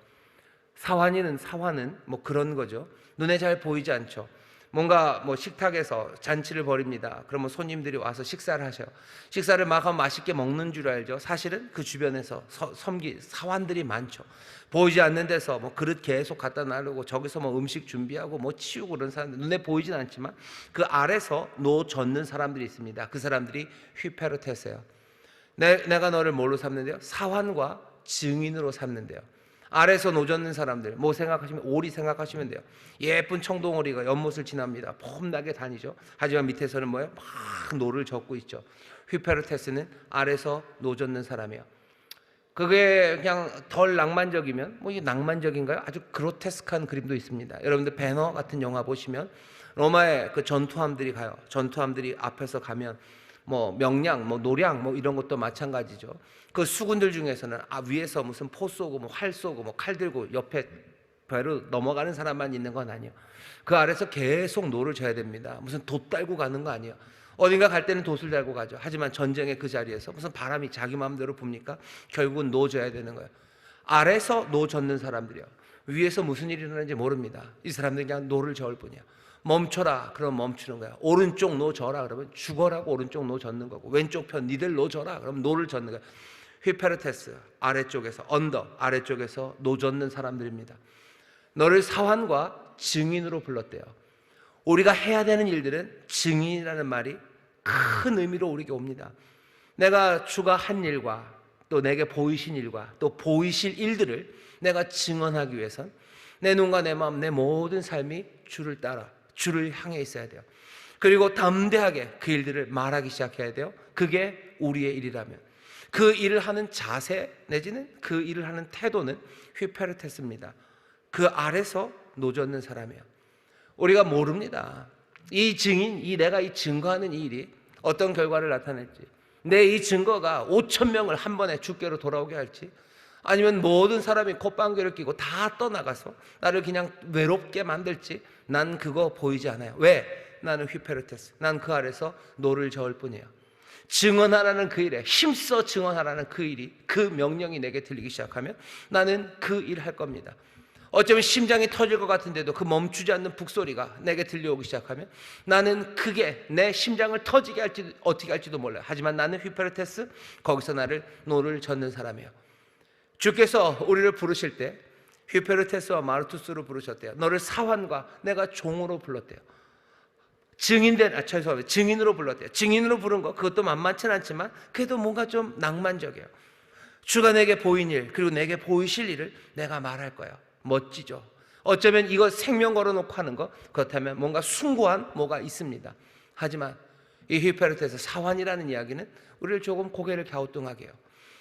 사환은 그런 거죠. 눈에 잘 보이지 않죠. 뭔가 식탁에서 잔치를 벌입니다. 그러면 손님들이 와서 식사를 하셔요. 식사를 막 하면 맛있게 먹는 줄 알죠. 사실은 그 주변에서 사환들이 많죠. 보이지 않는 데서 그릇 계속 갖다 놔두고 저기서 음식 준비하고 치우고 그런 사람들 눈에 보이진 않지만 그 아래서 노 젓는 사람들이 있습니다. 그 사람들이 휘페르테스예요. 내가 너를 뭘로 삼는데요? 사환과 증인으로 삼는데요. 아래서 노젓는 사람들 생각하시면 오리 생각하시면 돼요. 예쁜 청동오리가 연못을 지납니다. 폼나게 다니죠. 하지만 밑에서는 막 노를 젓고 있죠. 휘페르테스는 아래서 노젓는 사람이에요. 그게 그냥 덜 낭만적이면 이게 낭만적인가요? 아주 그로테스크한 그림도 있습니다. 여러분들 배너 같은 영화 보시면 로마의 그 전투함들이 가요. 전투함들이 앞에서 가면 명량, 노량 이런 것도 마찬가지죠. 그 수군들 중에서는 위에서 무슨 포 쏘고 활 쏘고 칼 들고 옆에 배로 넘어가는 사람만 있는 건 아니에요. 그 아래서 계속 노를 져야 됩니다. 무슨 돛 달고 가는 거 아니에요. 어딘가 갈 때는 돛을 달고 가죠. 하지만 전쟁의 그 자리에서 무슨 바람이 자기 마음대로 붑니까? 결국은 노 져야 되는 거예요. 아래서 노 젓는 사람들이요. 위에서 무슨 일이 일어나는지 모릅니다. 이 사람들은 그냥 노를 저을 뿐이야. 멈춰라 그러면 멈추는 거야. 오른쪽 노 져라 그러면 죽어라고 오른쪽 노 젓는 거고, 왼쪽 편 니들 노 져라 그러면 노를 젓는 거야. 휘페르테스 아래쪽에서 언덕 아래쪽에서 노 젓는 사람들입니다. 너를 사환과 증인으로 불렀대요. 우리가 해야 되는 일들은 증인이라는 말이 큰 의미로 우리에게 옵니다. 내가 주가 한 일과 또 내게 보이신 일과 또 보이실 일들을 내가 증언하기 위해선 내 눈과 내 마음 내 모든 삶이 주를 따라 주를 향해 있어야 돼요. 그리고 담대하게 그 일들을 말하기 시작해야 돼요. 그게 우리의 일이라면 그 일을 하는 자세 내지는 그 일을 하는 태도는 휘페르테스입니다. 그 아래서 노젓는 사람이에요. 우리가 모릅니다. 이 증인, 내가 이 증거하는 이 일이 어떤 결과를 나타낼지, 내 이 증거가 5,000명을 한 번에 주께로 돌아오게 할지, 아니면 모든 사람이 콧방귀를 뀌고 다 떠나가서 나를 그냥 외롭게 만들지, 난 그거 보이지 않아요. 왜? 나는 휘페르테스. 난 그 아래서 노를 저을 뿐이에요. 증언하라는 그 일에 힘써 증언하라는 그 일이, 그 명령이 내게 들리기 시작하면 나는 그 일을 할 겁니다. 어쩌면 심장이 터질 것 같은데도 그 멈추지 않는 북소리가 내게 들려오기 시작하면 나는 그게 내 심장을 터지게 할지 어떻게 할지도 몰라요. 하지만 나는 휘페르테스, 거기서 나를 노를 젓는 사람이에요. 주께서 우리를 부르실 때 휘페르테스와 마르투스로 부르셨대요. 너를 사환과 내가 종으로 불렀대요. 증인으로 불렀대요. 증인으로 부른 거 그것도 만만치 않지만 그래도 뭔가 좀 낭만적이에요. 주가 내게 보인 일 그리고 내게 보이실 일을 내가 말할 거예요. 멋지죠. 어쩌면 이거 생명 걸어놓고 하는 거 그렇다면 뭔가 숭고한 뭐가 있습니다. 하지만 이 휘페르테스 사환이라는 이야기는 우리를 조금 고개를 갸우뚱하게 해요.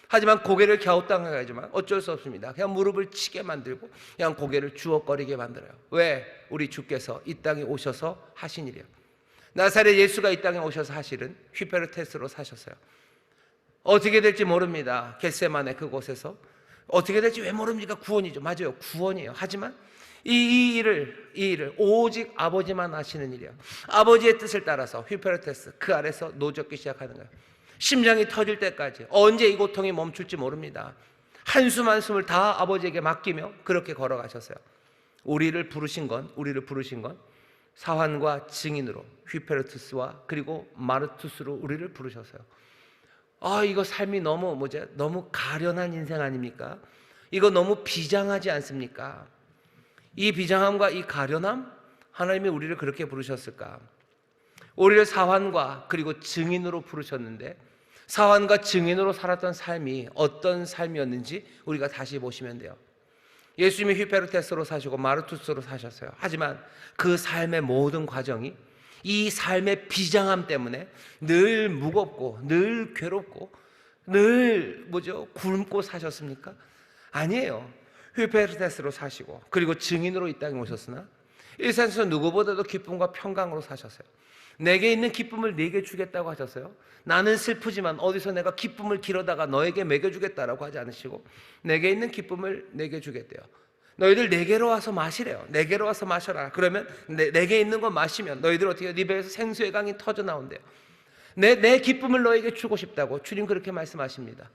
하지만 고개를 갸우뚱하게 하지만 어쩔 수 없습니다. 그냥 무릎을 치게 만들고 그냥 고개를 주걱거리게 만들어요. 왜? 우리 주께서 이 땅에 오셔서 하신 일이에요. 나사렛 예수가 이 땅에 오셔서 하실은 휘페르테스로 사셨어요. 어떻게 될지 모릅니다. 겟세마네 그곳에서 어떻게 될지 왜 모릅니까? 구원이죠. 맞아요, 구원이에요. 하지만 이 일을 오직 아버지만 아시는 일이에요. 아버지의 뜻을 따라서 휘페르테스 그 아래서 노젓기 시작하는 거예요. 심장이 터질 때까지, 언제 이 고통이 멈출지 모릅니다. 한숨 한숨을 다 아버지에게 맡기며 그렇게 걸어가셨어요. 우리를 부르신 건 사환과 증인으로, 휘페르투스와 그리고 마르투스로 우리를 부르셨어요. 이거 삶이 너무 가련한 인생 아닙니까? 이거 너무 비장하지 않습니까? 이 비장함과 이 가련함, 하나님이 우리를 그렇게 부르셨을까? 우리를 사환과 그리고 증인으로 부르셨는데, 사환과 증인으로 살았던 삶이 어떤 삶이었는지 우리가 다시 보시면 돼요. 예수님이 휘페르테스로 사시고 마르투스로 사셨어요. 하지만 그 삶의 모든 과정이 이 삶의 비장함 때문에 늘 무겁고 늘 괴롭고 늘 굶고 사셨습니까? 아니에요. 휘페르테스로 사시고 그리고 증인으로 이 땅에 오셨으나 이 세상에서 누구보다도 기쁨과 평강으로 사셨어요. 내게 있는 기쁨을 네게 주겠다고 하셨어요. 나는 슬프지만 어디서 내가 기쁨을 길어다가 너에게 먹여주겠다라고 하지 않으시고 내게 있는 기쁨을 내게 주겠대요. 너희들 내게로 와서 마시래요. 내게로 와서 마셔라. 그러면 내게 있는 거 마시면 너희들 어떻게 해요? 네 배에서 생수의 강이 터져 나온대요. 내 기쁨을 너에게 주고 싶다고 주님 그렇게 말씀하십니다.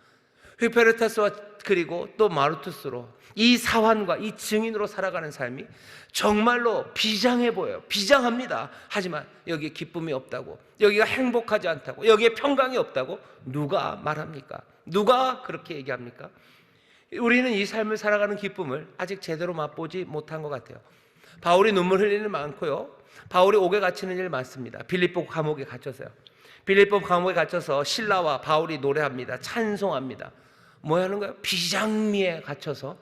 휘페르테스와 그리고 또 마르투스로 이 사환과 이 증인으로 살아가는 삶이 정말로 비장해 보여요. 비장합니다. 하지만 여기에 기쁨이 없다고, 여기가 행복하지 않다고, 여기에 평강이 없다고 누가 말합니까? 누가 그렇게 얘기합니까? 우리는 이 삶을 살아가는 기쁨을 아직 제대로 맛보지 못한 것 같아요. 바울이 눈물 흘리는 일 많고요, 바울이 옥에 갇히는 일 많습니다. 빌립보 감옥에 갇혀서요. 빌립보 감옥에 갇혀서 실라와 바울이 노래합니다. 찬송합니다. 뭐 하는 거예요? 비장미에 갇혀서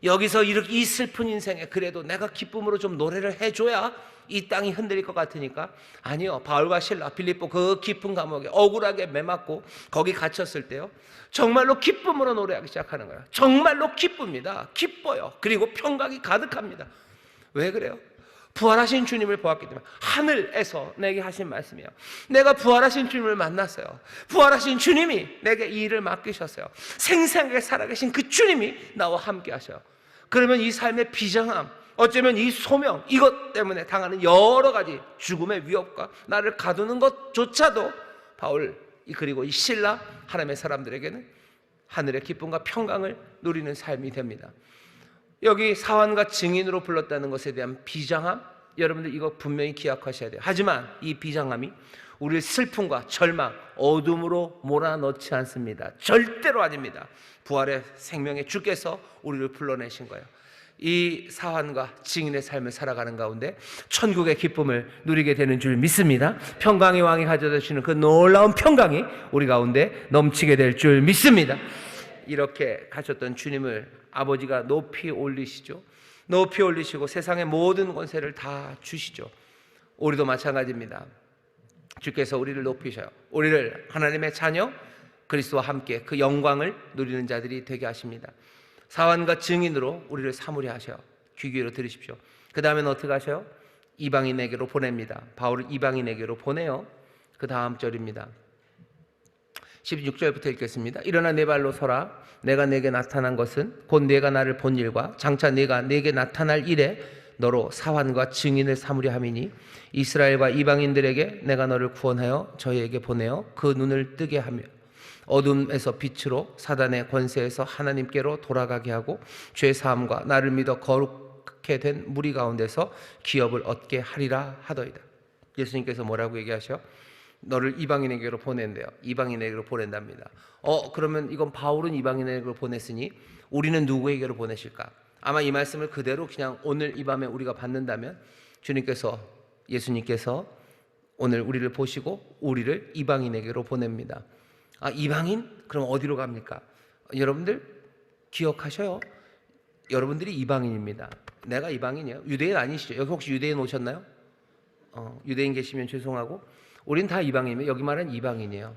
여기서 이렇게 이 슬픈 인생에 그래도 내가 기쁨으로 좀 노래를 해줘야 이 땅이 흔들릴 것 같으니까, 아니요, 바울과 실라 빌립보 그 깊은 감옥에 억울하게 매맞고 거기 갇혔을 때요, 정말로 기쁨으로 노래하기 시작하는 거예요. 정말로 기쁩니다. 기뻐요. 그리고 평강이 가득합니다. 왜 그래요? 부활하신 주님을 보았기 때문에. 하늘에서 내게 하신 말씀이에요. 내가 부활하신 주님을 만났어요. 부활하신 주님이 내게 이 일을 맡기셨어요. 생생하게 살아계신 그 주님이 나와 함께 하셔요. 그러면 이 삶의 비장함, 어쩌면 이 소명, 이것 때문에 당하는 여러 가지 죽음의 위협과 나를 가두는 것조차도 바울 그리고 이 실라 하나님의 사람들에게는 하늘의 기쁨과 평강을 누리는 삶이 됩니다. 여기 사환과 증인으로 불렀다는 것에 대한 비장함, 여러분들 이거 분명히 기억하셔야 돼요. 하지만 이 비장함이 우리의 슬픔과 절망, 어둠으로 몰아넣지 않습니다. 절대로 아닙니다. 부활의 생명의 주께서 우리를 불러내신 거예요. 이 사환과 증인의 삶을 살아가는 가운데 천국의 기쁨을 누리게 되는 줄 믿습니다. 평강의 왕이 가져다 주시는 그 놀라운 평강이 우리 가운데 넘치게 될 줄 믿습니다. 이렇게 가셨던 주님을 아버지가 높이 올리시죠. 높이 올리시고 세상의 모든 권세를 다 주시죠. 우리도 마찬가지입니다. 주께서 우리를 높이셔요. 우리를 하나님의 자녀 그리스도와 함께 그 영광을 누리는 자들이 되게 하십니다. 사환과 증인으로 우리를 삼으려 하셔요. 귀 기울여 들으십시오. 그 다음에는 어떻게 하셔요? 이방인에게로 보냅니다. 바울을 이방인에게로 보내요. 그 다음 절입니다. 16절부터 읽겠습니다. 일어나 내 발로 서라. 내가 내게 나타난 것은 곧 내가 나를 본 일과 장차 내가 내게 나타날 일에 너로 사환과 증인을 삼으려 함이니 이스라엘과 이방인들에게 내가 너를 구원하여 저희에게 보내어 그 눈을 뜨게 하며 어둠에서 빛으로 사단의 권세에서 하나님께로 돌아가게 하고 죄 사함과 나를 믿어 거룩해 된 무리 가운데서 기업을 얻게 하리라 하더이다. 예수님께서 뭐라고 얘기하셔? 너를 이방인에게로 보낸대요. 이방인에게로 보낸답니다. 그러면 이건 바울은 이방인에게로 보냈으니 우리는 누구에게로 보내실까? 아마 이 말씀을 그대로 그냥 오늘 이 밤에 우리가 받는다면 예수님께서 오늘 우리를 보시고 우리를 이방인에게로 보냅니다. 이방인? 그럼 어디로 갑니까? 여러분들 기억하셔요. 여러분들이 이방인입니다. 내가 이방인이에요. 유대인 아니시죠? 여기 혹시 유대인 오셨나요? 유대인 계시면 죄송하고 우린 다 이방인이에요. 여기 말하는 이방인이에요.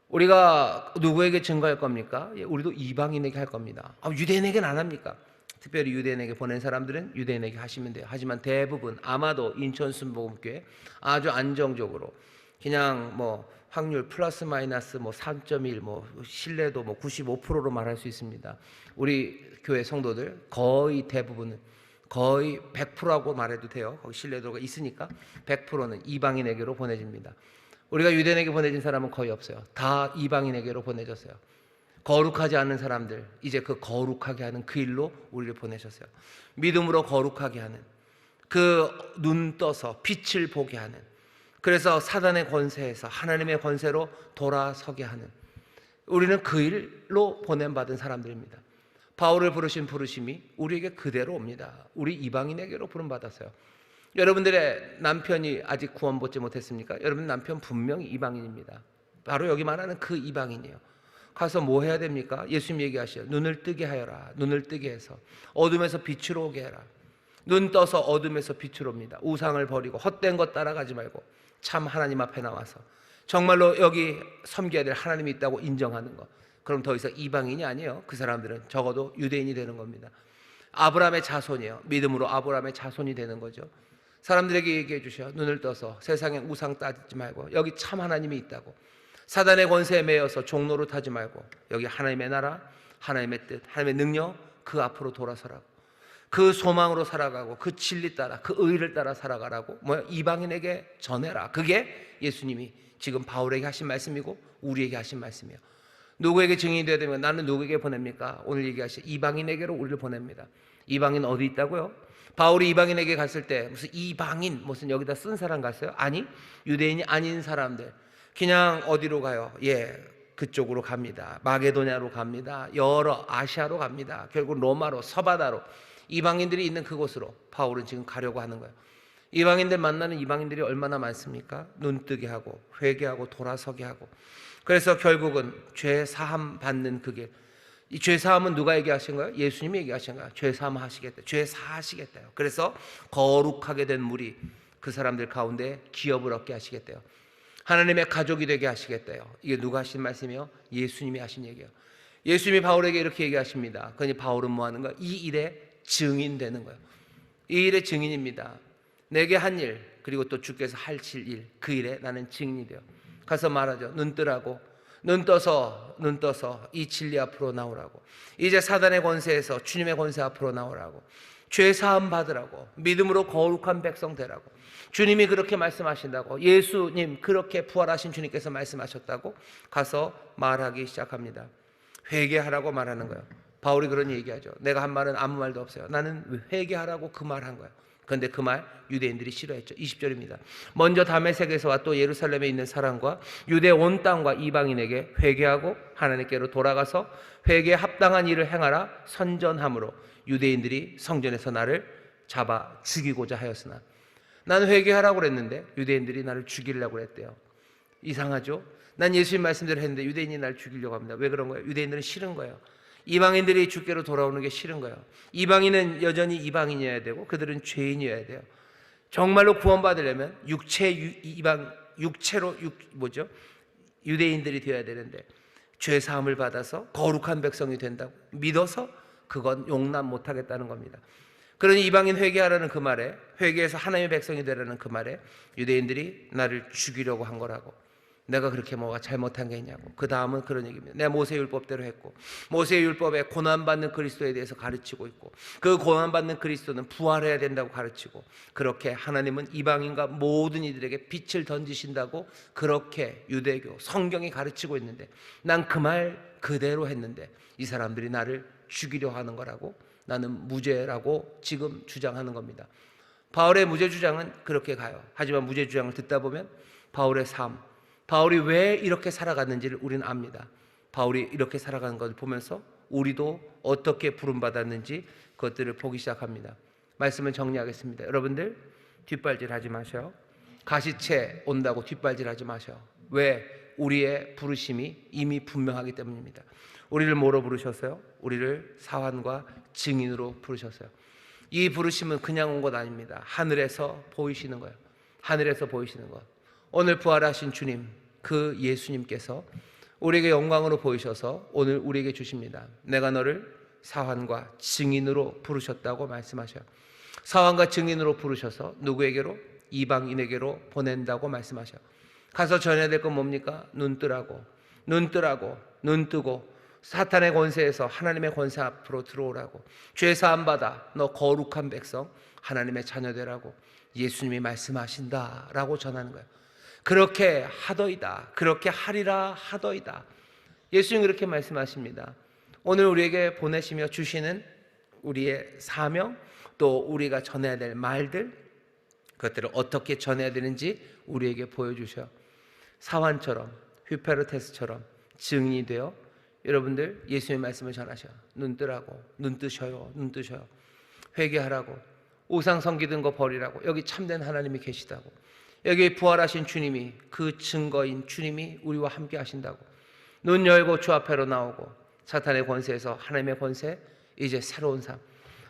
우리가 누구에게 증거할 겁니까? 우리도 이방인에게 할 겁니다. 유대인에게는 안 합니까? 특별히 유대인에게 보낸 사람들은 유대인에게 하시면 돼요. 하지만 대부분 아마도 인천 순복음교회 아주 안정적으로 그냥 뭐 확률 플러스 마이너스 뭐 3.1 뭐 신뢰도 뭐 95%로 말할 수 있습니다. 우리 교회 성도들 거의 대부분은 거의 100%라고 말해도 돼요. 거기 신뢰도가 있으니까 100%는 이방인에게로 보내집니다. 우리가 유대인에게 보내진 사람은 거의 없어요. 다 이방인에게로 보내졌어요. 거룩하지 않은 사람들, 이제 그 거룩하게 하는 그 일로 우리를 보내셨어요. 믿음으로 거룩하게 하는, 그 눈 떠서 빛을 보게 하는, 그래서 사단의 권세에서 하나님의 권세로 돌아서게 하는, 우리는 그 일로 보냄받은 사람들입니다. 바울을 부르신 부르심이 우리에게 그대로 옵니다. 우리 이방인에게로 부름받았어요. 여러분들의 남편이 아직 구원받지 못했습니까? 여러분 남편 분명히 이방인입니다. 바로 여기 말하는 그 이방인이에요. 가서 뭐 해야 됩니까? 예수님 얘기하시죠. 눈을 뜨게 하여라. 눈을 뜨게 해서 어둠에서 빛으로 오게 해라. 눈 떠서 어둠에서 빛으로 옵니다. 우상을 버리고 헛된 것 따라가지 말고 참 하나님 앞에 나와서 정말로 여기 섬겨야 될 하나님이 있다고 인정하는 것. 그럼 더 이상 이방인이 아니에요. 그 사람들은 적어도 유대인이 되는 겁니다. 아브라함의 자손이에요. 믿음으로 아브라함의 자손이 되는 거죠. 사람들에게 얘기해 주셔. 눈을 떠서 세상에 우상 따지지 말고 여기 참 하나님이 있다고. 사단의 권세에 매여서 종로로 타지 말고 여기 하나님의 나라, 하나님의 뜻, 하나님의 능력 그 앞으로 돌아서라고. 그 소망으로 살아가고 그 진리 따라 그 의를 따라 살아가라고 이방인에게 전해라. 그게 예수님이 지금 바울에게 하신 말씀이고 우리에게 하신 말씀이에요. 누구에게 증인이 되어야 되면 나는 누구에게 보냅니까? 오늘 얘기하신 이방인에게로 우리를 보냅니다. 이방인 어디 있다고요? 바울이 이방인에게 갔을 때 무슨 이방인 무슨 여기다 쓴 사람 갔어요? 아니, 유대인이 아닌 사람들 그냥 어디로 가요? 그쪽으로 갑니다. 마게도냐로 갑니다. 여러 아시아로 갑니다. 결국 로마로, 서바다로, 이방인들이 있는 그곳으로 바울은 지금 가려고 하는 거예요. 이방인들 만나는 이방인들이 얼마나 많습니까? 눈뜨게 하고 회개하고 돌아서게 하고. 그래서 결국은 죄 사함 받는 그게, 이 죄 사함은 누가 얘기하신 거예요? 예수님이 얘기하신 거예요. 죄 사함 하시겠다. 죄 사하시겠다요. 그래서 거룩하게 된 물이 그 사람들 가운데 기업을 얻게 하시겠대요. 하나님의 가족이 되게 하시겠대요. 이게 누가 하신 말씀이요? 예수님이 하신 얘기예요. 예수님이 바울에게 이렇게 얘기하십니다. 그러니 바울은 뭐 하는 거예요? 이 일에 증인되는 거예요. 이 일의 증인입니다. 내게 한 일, 그리고 또 주께서 하실 일, 그 일에 나는 증인이 돼요. 가서 말하죠. 눈 뜨라고. 눈 떠서 이 진리 앞으로 나오라고. 이제 사단의 권세에서 주님의 권세 앞으로 나오라고. 죄 사함 받으라고. 믿음으로 거룩한 백성 되라고. 주님이 그렇게 말씀하신다고. 예수님 그렇게 부활하신 주님께서 말씀하셨다고 가서 말하기 시작합니다. 회개하라고 말하는 거예요. 바울이 그런 얘기하죠. 내가 한 말은 아무 말도 없어요. 나는 회개하라고 그 말 한 거예요. 그런데 그 말 유대인들이 싫어했죠. 20절입니다. 먼저 다메섹에서와 또 예루살렘에 있는 사람과 유대 온 땅과 이방인에게 회개하고 하나님께로 돌아가서 회개에 합당한 일을 행하라 선전함으로 유대인들이 성전에서 나를 잡아 죽이고자 하였으나, 나는 회개하라고 그랬는데 유대인들이 나를 죽이려고 그랬대요. 이상하죠? 난 예수님 말씀대로 했는데 유대인이 나를 죽이려고 합니다. 왜 그런 거예요? 유대인들은 싫은 거예요. 이방인들이 주께로 돌아오는 게 싫은 거예요. 이방인은 여전히 이방인이어야 되고 그들은 죄인이어야 돼요. 정말로 구원받으려면 유대인들이 되어야 되는데 죄 사함을 받아서 거룩한 백성이 된다고 믿어서 그건 용납 못하겠다는 겁니다. 그러니 이방인 회개하라는 그 말에, 회개해서 하나님의 백성이 되라는 그 말에 유대인들이 나를 죽이려고 한 거라고. 내가 그렇게 뭐가 잘못한 게 있냐고. 그 다음은 그런 얘기입니다. 내가 모세율법대로 했고, 모세율법에 고난받는 그리스도에 대해서 가르치고 있고, 그 고난받는 그리스도는 부활해야 된다고 가르치고, 그렇게 하나님은 이방인과 모든 이들에게 빛을 던지신다고 그렇게 유대교 성경이 가르치고 있는데, 난 그 말 그대로 했는데 이 사람들이 나를 죽이려 하는 거라고. 나는 무죄라고 지금 주장하는 겁니다. 바울의 무죄 주장은 그렇게 가요. 하지만 무죄 주장을 듣다 보면 바울의 삶, 바울이 왜 이렇게 살아갔는지를 우리는 압니다. 바울이 이렇게 살아가는 것을 보면서 우리도 어떻게 부름받았는지 그것들을 보기 시작합니다. 말씀을 정리하겠습니다. 여러분들 뒷발질 하지 마셔. 가시채 온다고 뒷발질 하지 마셔. 왜? 우리의 부르심이 이미 분명하기 때문입니다. 우리를 뭐로 부르셨어요? 우리를 사환과 증인으로 부르셨어요. 이 부르심은 그냥 온 것 아닙니다. 하늘에서 보이시는 거예요. 하늘에서 보이시는 것. 오늘 부활하신 주님, 그 예수님께서 우리에게 영광으로 보이셔서 오늘 우리에게 주십니다. 내가 너를 사환과 증인으로 부르셨다고 말씀하셔요. 사환과 증인으로 부르셔서 누구에게로? 이방인에게로 보낸다고 말씀하셔요. 가서 전해야 될 건 뭡니까? 눈 뜨라고, 눈 뜨라고, 눈 뜨고 사탄의 권세에서 하나님의 권세 앞으로 들어오라고. 죄 사함 받아 너 거룩한 백성 하나님의 자녀 되라고 예수님이 말씀하신다라고 전하는 거예요. 그렇게 하더이다, 그렇게 하리라 하더이다. 예수님 그렇게 말씀하십니다. 오늘 우리에게 보내시며 주시는 우리의 사명, 또 우리가 전해야 될 말들, 그것들을 어떻게 전해야 되는지 우리에게 보여주셔. 사환처럼, 휘페르테스처럼 증인이 되어 여러분들 예수님의 말씀을 전하셔. 눈 뜨라고, 눈 뜨셔요, 눈 뜨셔요. 회개하라고, 우상 섬기던 거 버리라고. 여기 참된 하나님이 계시다고. 여기 부활하신 주님이, 그 증거인 주님이 우리와 함께 하신다고. 눈 열고 주 앞에로 나오고 사탄의 권세에서 하나님의 권세, 이제 새로운 삶,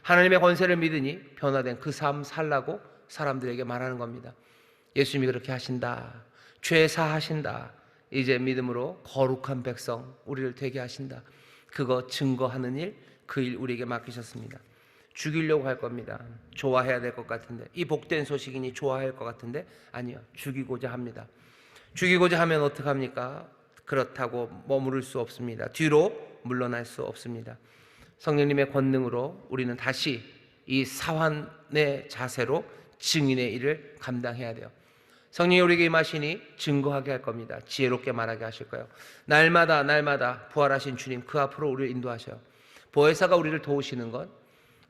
하나님의 권세를 믿으니 변화된 그 삶 살라고 사람들에게 말하는 겁니다. 예수님이 그렇게 하신다. 죄 사하신다. 이제 믿음으로 거룩한 백성 우리를 되게 하신다. 그거 증거하는 일, 그 일 우리에게 맡기셨습니다. 죽이려고 할 겁니다. 좋아해야 될 것 같은데, 이 복된 소식이니 좋아할 것 같은데 아니요, 죽이고자 합니다. 죽이고자 하면 어떡합니까? 그렇다고 머무를 수 없습니다. 뒤로 물러날 수 없습니다. 성령님의 권능으로 우리는 다시 이 사환의 자세로 증인의 일을 감당해야 돼요. 성령이 우리에게 임하시니 증거하게 할 겁니다. 지혜롭게 말하게 하실 거예요. 날마다 날마다 부활하신 주님 그 앞으로 우리를 인도하셔요. 보혜사가 우리를 도우시는 건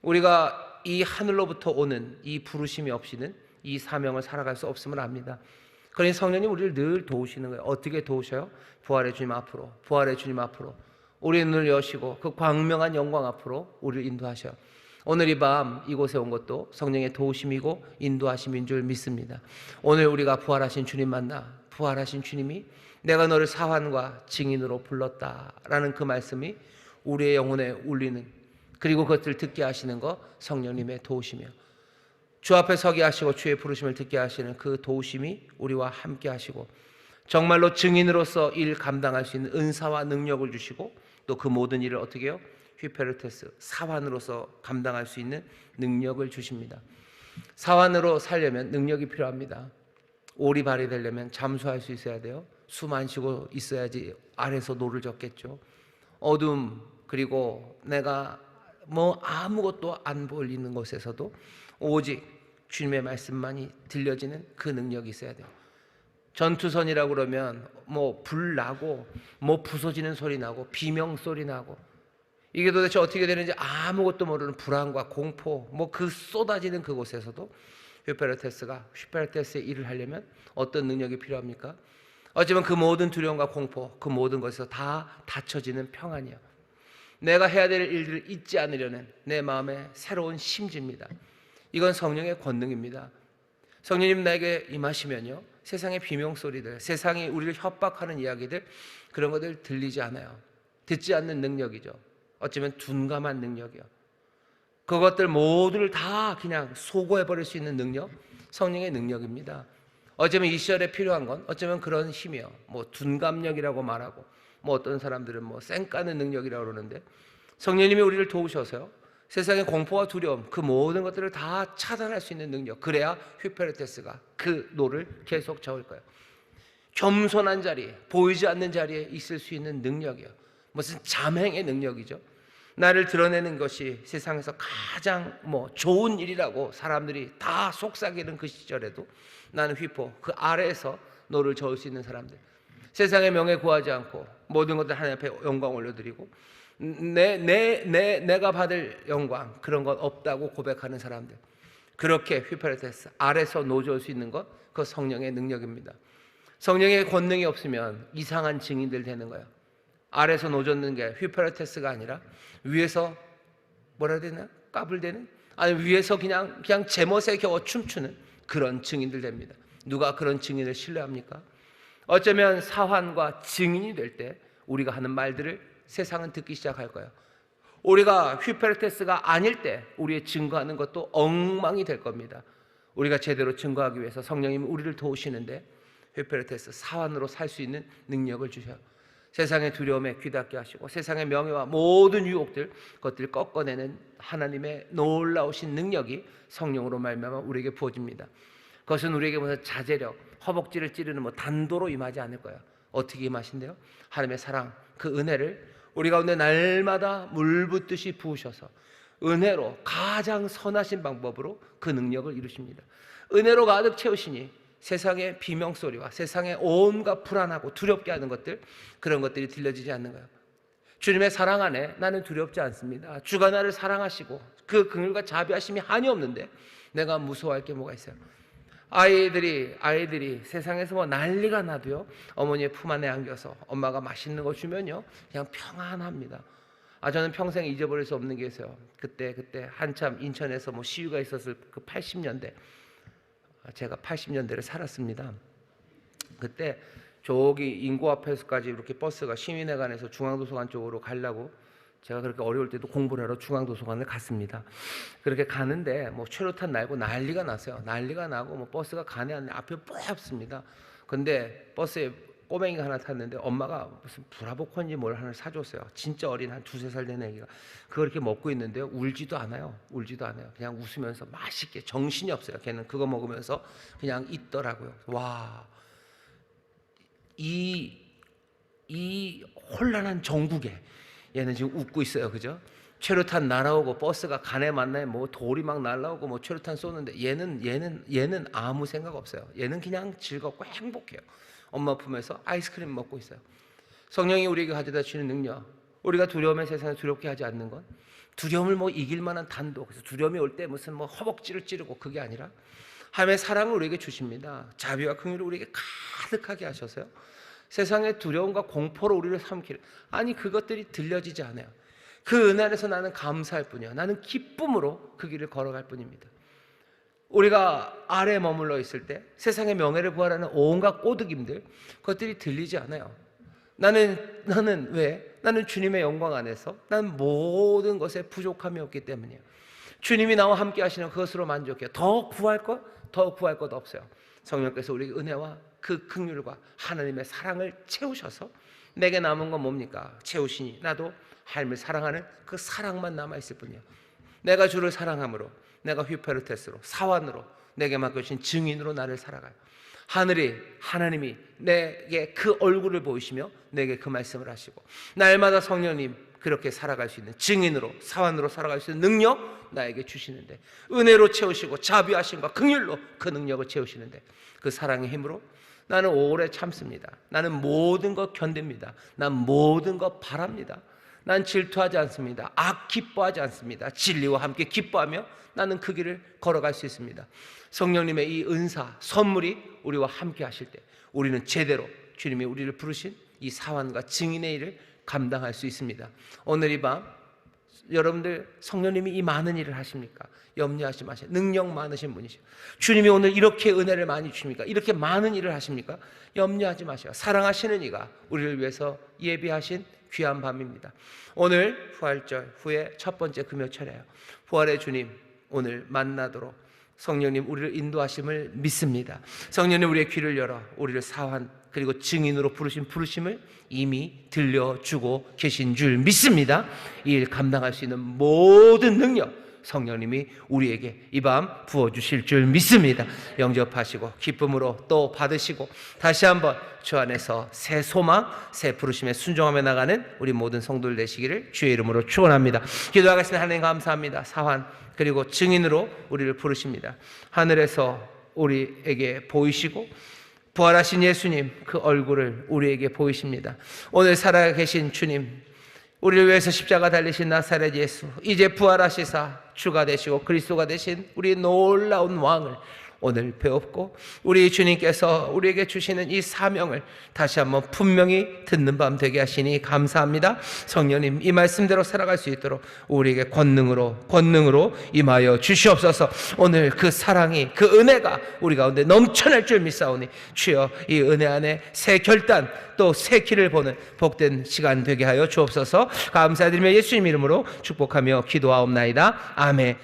우리가 이 하늘로부터 오는 이 부르심이 없이는 이 사명을 살아갈 수 없음을 압니다. 그러니 성령님 우리를 늘 도우시는 거예요. 어떻게 도우셔요? 부활의 주님 앞으로, 부활의 주님 앞으로 우리의 눈을 여시고 그 광명한 영광 앞으로 우리를 인도하셔요. 오늘 이 밤 이곳에 온 것도 성령의 도우심이고 인도하심인 줄 믿습니다. 오늘 우리가 부활하신 주님 만나, 부활하신 주님이 내가 너를 사환과 증인으로 불렀다라는 그 말씀이 우리의 영혼에 울리는, 그리고 그것을 듣게 하시는 것 성령님의 도우심이요. 주 앞에 서게 하시고 주의 부르심을 듣게 하시는 그 도우심이 우리와 함께 하시고 정말로 증인으로서 일 감당할 수 있는 은사와 능력을 주시고 또 그 모든 일을 어떻게 해요? 휘페르테스, 사환으로서 감당할 수 있는 능력을 주십니다. 사환으로 살려면 능력이 필요합니다. 오리 발이 되려면 잠수할 수 있어야 돼요. 숨 안 쉬고 있어야지 아래서 노를 젓겠죠. 어둠, 그리고 내가 아무것도 안 보이는 곳에서도 오직 주님의 말씀만이 들려지는 그 능력이 있어야 돼요. 전투선이라고 그러면 불 나고 부서지는 소리 나고 비명 소리 나고, 이게 도대체 어떻게 되는지 아무것도 모르는 불안과 공포, 그 쏟아지는 그곳에서도 휘페르테스의 일을 하려면 어떤 능력이 필요합니까? 어쩌면 그 모든 두려움과 공포, 그 모든 것에서 다 닫혀지는 평안이요. 내가 해야 될 일들을 잊지 않으려는 내 마음의 새로운 심지입니다. 이건 성령의 권능입니다. 성령님 나에게 임하시면요, 세상의 비명소리들, 세상이 우리를 협박하는 이야기들, 그런 것들 들리지 않아요. 듣지 않는 능력이죠. 어쩌면 둔감한 능력이요. 그것들 모두를 다 그냥 소거해버릴 수 있는 능력, 성령의 능력입니다. 어쩌면 이 시절에 필요한 건 어쩌면 그런 힘이요. 둔감력이라고 말하고, 어떤 사람들은 쌩까는 능력이라고 그러는데, 성령님이 우리를 도우셔서요, 세상의 공포와 두려움, 그 모든 것들을 다 차단할 수 있는 능력, 그래야 휘페르테스가 그 노를 계속 저을 거예요. 겸손한 자리, 보이지 않는 자리에 있을 수 있는 능력이요. 무슨 잠행의 능력이죠. 나를 드러내는 것이 세상에서 가장 좋은 일이라고 사람들이 다 속삭이는 그 시절에도 나는 휘포, 그 아래에서 노를 저을 수 있는 사람들, 세상의 명예 구하지 않고 모든 것들 하나님 앞에 영광 올려드리고 내가 받을 영광, 그런 건 없다고 고백하는 사람들, 그렇게 휘페르테스 아래서 노져올 수 있는 것, 그 성령의 능력입니다. 성령의 권능이 없으면 이상한 증인들 되는 거예요. 아래서 노젓는 게 휘페르테스가 아니라 위에서 뭐라 해야 되나? 까불대는? 아니 위에서 그냥 제멋에 겨워 춤추는 그런 증인들 됩니다. 누가 그런 증인을 신뢰합니까? 어쩌면 사환과 증인이 될 때 우리가 하는 말들을 세상은 듣기 시작할 거예요. 우리가 휘페르테스가 아닐 때 우리의 증거하는 것도 엉망이 될 겁니다. 우리가 제대로 증거하기 위해서 성령님이 우리를 도우시는데 휘페르테스 사환으로 살 수 있는 능력을 주셔요. 세상의 두려움에 귀닫게 하시고 세상의 명예와 모든 유혹들, 그것들을 꺾어내는 하나님의 놀라우신 능력이 성령으로 말미암아 우리에게 부어집니다. 그것은 우리에게 보는 자제력, 허벅지를 찌르는 뭐 단도로 임하지 않을 거예요. 어떻게 임하신대요? 하나님의 사랑, 그 은혜를 우리 가운데 날마다 물붓듯이 부으셔서 은혜로 가장 선하신 방법으로 그 능력을 이루십니다. 은혜로 가득 채우시니 세상의 비명소리와 세상의 온갖 불안하고 두렵게 하는 것들, 그런 것들이 들려지지 않는 거예요. 주님의 사랑 안에 나는 두렵지 않습니다. 주가 나를 사랑하시고 그 긍휼과 자비하심이 한이 없는데 내가 무서워할 게 뭐가 있어요? 아이들이 세상에서 뭐 난리가 나도요, 어머니의 품 안에 안겨서 엄마가 맛있는 거 주면요 그냥 평안합니다. 저는 평생 잊어버릴 수 없는 게 있어요. 그때 한참 인천에서 뭐 시위가 있었을 그 80년대, 제가 80년대를 살았습니다. 그때 저기 인구 앞에서까지 이렇게 버스가 시민회관에서 중앙도서관 쪽으로 가려고, 제가 그렇게 어려울 때도 공부를 하러 중앙도서관을 갔습니다. 그렇게 가는데 뭐 최루탄 날고 난리가 났어요. 난리가 나고 뭐 버스가 가네 안 네, 앞에 뽀얗습니다. 근데 버스에 꼬맹이가 하나 탔는데 엄마가 무슨 브라보콘인지 뭘 하나 사줬어요. 진짜 어린 한 2-3살 된 애기가 그걸 이렇게 먹고 있는데요, 울지도 않아요. 그냥 웃으면서 맛있게, 정신이 없어요. 걔는 그거 먹으면서 그냥 있더라고요. 와, 이 혼란한 정국에 얘는 지금 웃고 있어요. 그죠? 최루탄 날아오고 버스가 간에 만나요. 뭐 돌이 막 날아오고 뭐 최루탄 쏘는데 얘는 아무 생각 없어요. 얘는 그냥 즐겁고 행복해요. 엄마 품에서 아이스크림 먹고 있어요. 성령이 우리에게 가져다 주시는 능력, 우리가 두려움의 세상에 두렵게 하지 않는 것, 두려움을 뭐 이길 만한 단도, 그래서 두려움이 올 때 무슨 뭐 허벅지를 찌르고 그게 아니라 하나님의 사랑을 우리에게 주십니다. 자비와 긍휼을 우리에게 가득하게 하셔서요, 세상의 두려움과 공포로 우리를 삼키는, 아니 그것들이 들려지지 않아요. 그 은혜 안에서 나는 감사할 뿐이야. 나는 기쁨으로 그 길을 걸어갈 뿐입니다. 우리가 아래에 머물러 있을 때 세상의 명예를 부활하는 온갖 꼬드김들, 그것들이 들리지 않아요. 나는 왜? 나는 주님의 영광 안에서 난 모든 것에 부족함이 없기 때문이에요. 주님이 나와 함께 하시는 그것으로 만족해요. 더 구할 것 없어요. 성령께서 우리에게 은혜와 그 긍휼과 하나님의 사랑을 채우셔서 내게 남은 건 뭡니까? 채우시니 나도 하나님을 사랑하는 그 사랑만 남아있을 뿐이에요. 내가 주를 사랑함으로, 내가 휘페르테스로, 사환으로, 내게 맡겨주신 증인으로 나를 살아가요. 하나님이 내게 그 얼굴을 보이시며 내게 그 말씀을 하시고, 날마다 성령님 그렇게 살아갈 수 있는 증인으로, 사환으로 살아갈 수 있는 능력 나에게 주시는데, 은혜로 채우시고 자비하심과 긍휼로 그 능력을 채우시는데, 그 사랑의 힘으로 나는 오래 참습니다. 나는 모든 것 견딥니다. 난 모든 것 바랍니다. 난 질투하지 않습니다. 악 기뻐하지 않습니다. 진리와 함께 기뻐하며 나는 그 길을 걸어갈 수 있습니다. 성령님의 이 은사, 선물이 우리와 함께 하실 때 우리는 제대로 주님이 우리를 부르신 이 사환과 증인의 일을 감당할 수 있습니다. 오늘 이 밤 여러분들, 성령님이 이 많은 일을 하십니까? 염려하지 마세요. 능력 많으신 분이시죠. 주님이 오늘 이렇게 은혜를 많이 주십니까? 이렇게 많은 일을 하십니까? 염려하지 마세요. 사랑하시는 이가 우리를 위해서 예비하신 귀한 밤입니다. 오늘 부활절 후에 첫 번째 금요철이에요. 부활의 주님 오늘 만나도록 성령님 우리를 인도하심을 믿습니다. 성령님 우리의 귀를 열어 우리를 사환 그리고 증인으로 부르심을 이미 들려주고 계신 줄 믿습니다. 이 일 감당할 수 있는 모든 능력 성령님이 우리에게 이 밤 부어주실 줄 믿습니다. 영접하시고 기쁨으로 또 받으시고 다시 한번 주 안에서 새 소망, 새 부르심에 순종하며 나가는 우리 모든 성도들 되시기를 주의 이름으로 축원합니다. 기도하겠습니다. 하나님 감사합니다. 사환 그리고 증인으로 우리를 부르십니다. 하늘에서 우리에게 보이시고 부활하신 예수님 그 얼굴을 우리에게 보이십니다. 오늘 살아계신 주님, 우리를 위해서 십자가 달리신 나사렛 예수, 이제 부활하시사 주가 되시고 그리스도가 되신 우리 놀라운 왕을 오늘 배웠고, 우리 주님께서 우리에게 주시는 이 사명을 다시 한번 분명히 듣는 밤 되게 하시니 감사합니다. 성령님 이 말씀대로 살아갈 수 있도록 우리에게 권능으로 임하여 주시옵소서. 오늘 그 사랑이, 그 은혜가 우리 가운데 넘쳐날 줄 믿사오니 주여 이 은혜 안에 새 결단 또 새 길을 보는 복된 시간 되게 하여 주옵소서. 감사드리며 예수님 이름으로 축복하며 기도하옵나이다. 아멘.